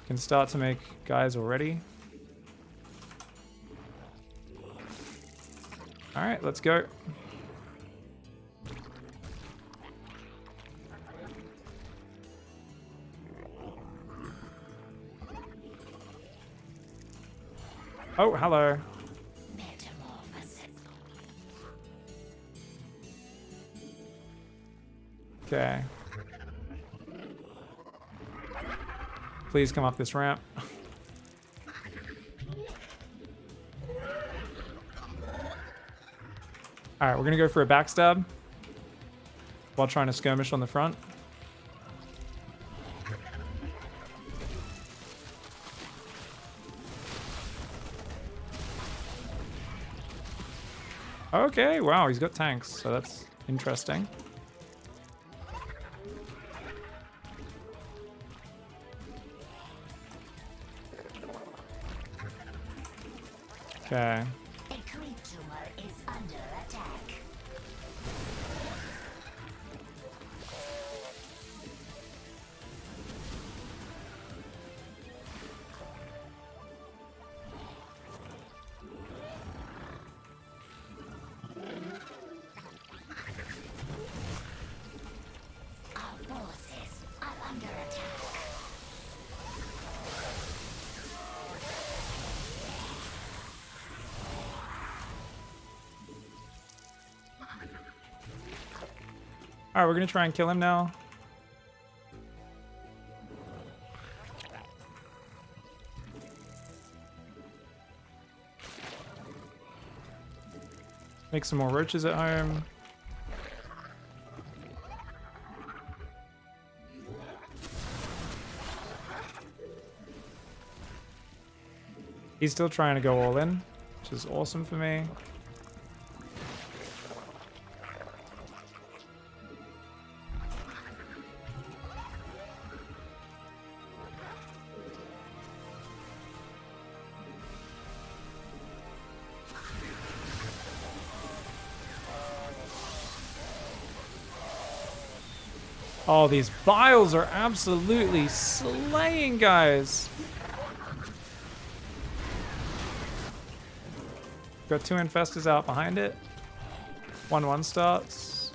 Can start to make guys already. Alright, let's go. Oh, hello. Okay. Please come up this ramp. Alright, we're gonna go for a backstab while trying to skirmish on the front. Okay, wow, he's got tanks, so that's interesting. Okay. A creep tumor is under attack. Our forces are under attack. Alright, we're gonna try and kill him now. Make some more roaches at home. He's still trying to go all in, which is awesome for me. Oh, these biles are absolutely slaying, guys. Got 2 infestors out behind it. 1-1 starts.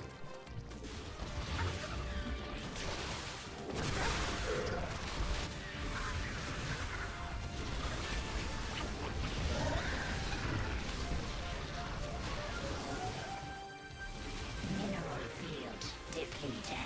Mineral field depleted.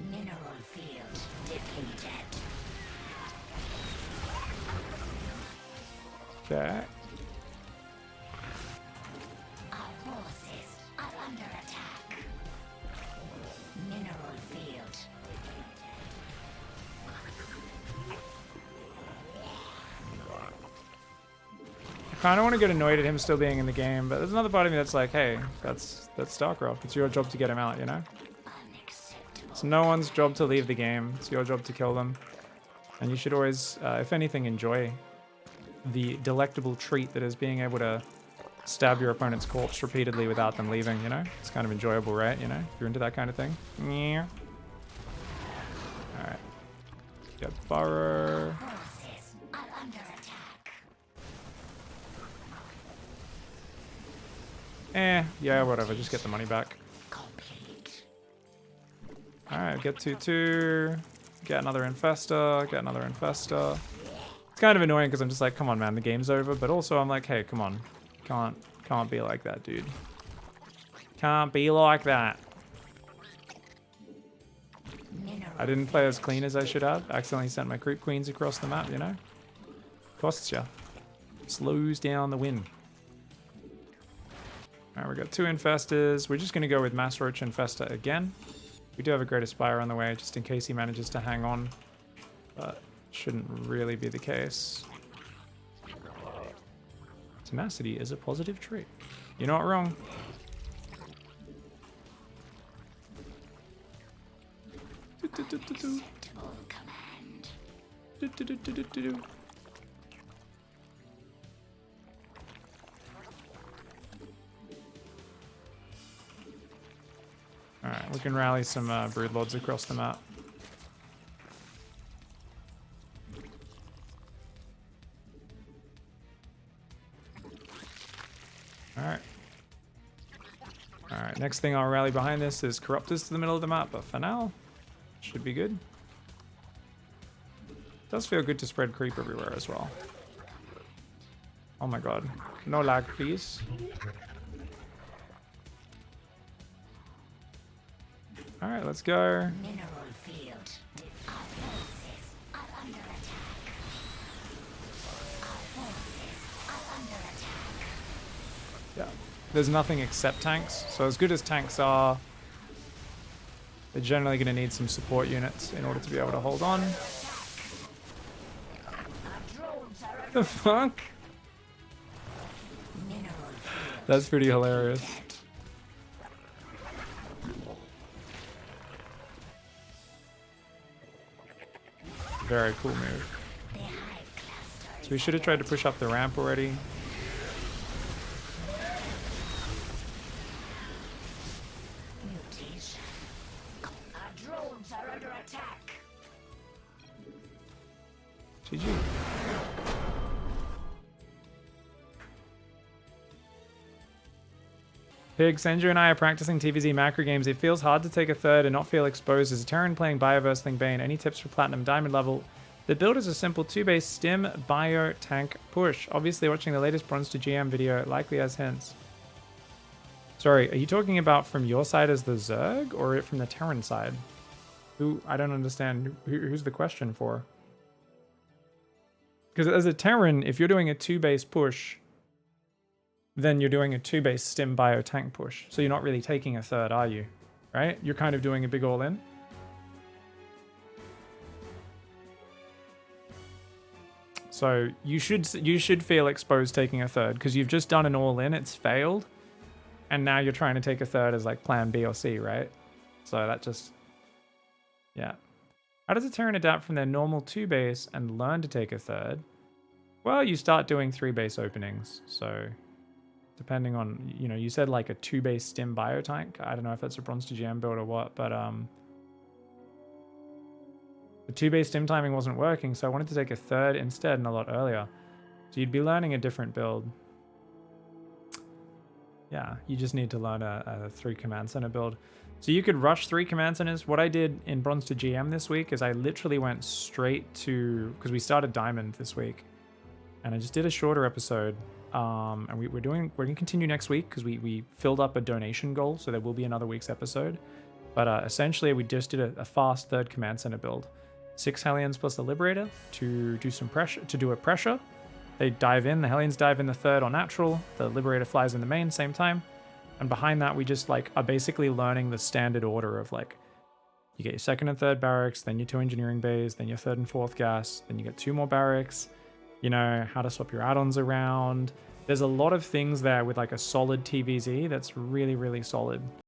Mineral field depleted. Okay. Our forces are under attack. Mineral field kind of want to get annoyed at him still being in the game, but there's another part of me that's like, hey, that's StarCraft. It's your job to get him out, you know? It's no one's job to leave the game. It's your job to kill them. And you should always, if anything, enjoy the delectable treat that is being able to stab your opponent's corpse repeatedly without them leaving, you know? It's kind of enjoyable, right? You know? If you're into that kind of thing. Yeah. Alright. Get Burrow. Forces are under attack. Yeah, whatever. Just get the money back. Complete. Alright, get 2/2. Get another Infestor. Get another Infestor. It's kind of annoying because I'm just like, come on, man, the game's over. But also I'm like, hey, come on. Can't be like that, dude. Can't be like that. I didn't play as clean as I should have. Accidentally sent my creep queens across the map, you know? Costs ya. Slows down the win. Alright, we got 2 Infestors. We're just going to go with Mass Roach Infestor again. We do have a Great Aspire on the way, just in case he manages to hang on. But shouldn't really be the case. Tenacity is a positive trait. You're not wrong. Acceptable command. Alright, we can rally some Broodlords across the map. Alright, next thing I'll rally behind this is Corruptors to the middle of the map, but for now, should be good. Does feel good to spread creep everywhere as well. Oh my god. No lag, please. Alright, let's go. Mineral field. Our forces are under attack. Our forces are under attack. Yeah. There's nothing except tanks. So as good as tanks are, they're generally going to need some support units in order to be able to hold on. The fuck? That's pretty hilarious. Very cool move. So we should have tried to push up the ramp already. Mutation. Our drones are under attack. GG. Pig, Senju and I are practicing TVZ macro games. It feels hard to take a third and not feel exposed as a Terran playing Bioversing Bane. Any tips for Platinum Diamond level? The build is a simple 2-base stim bio tank push. Obviously watching the latest Bronze to GM video likely has hints. Sorry, are you talking about from your side as the Zerg or from the Terran side? Who, I don't understand. Who's the question for? Because as a Terran, if you're doing a 2-base push, then you're doing a 2-base stim bio tank push. So you're not really taking a third, are you? Right? You're kind of doing a big all-in. So you should feel exposed taking a third because you've just done an all-in, it's failed, and now you're trying to take a third as like plan B or C, right? So that just, yeah. How does a Terran adapt from their normal 2-base and learn to take a third? Well, you start doing 3-base openings, so depending on, you know, you said like a 2-base stim bio tank. I don't know if that's a Bronze to GM build or what, but the 2-base stim timing wasn't working, so I wanted to take a third instead and a lot earlier. So you'd be learning a different build. Yeah, you just need to learn a 3 command center build. So you could rush 3 command centers. What I did in Bronze to GM this week is I literally went straight to, because we started Diamond this week, and I just did a shorter episode. And we're going to continue next week because we filled up a donation goal, so there will be another week's episode. But essentially, we just did a fast 3rd command center build. 6 Hellions plus the Liberator to do some pressure, to do a pressure. They dive in, the Hellions dive in the 3rd or natural, the Liberator flies in the main, same time. And behind that, we just like are basically learning the standard order of like, you get your 2nd and 3rd barracks, then your 2 engineering bays, then your 3rd and 4th gas, then you get 2 more barracks, you know, how to swap your add-ons around, There's a lot of things there with like a solid TVZ that's really, really solid.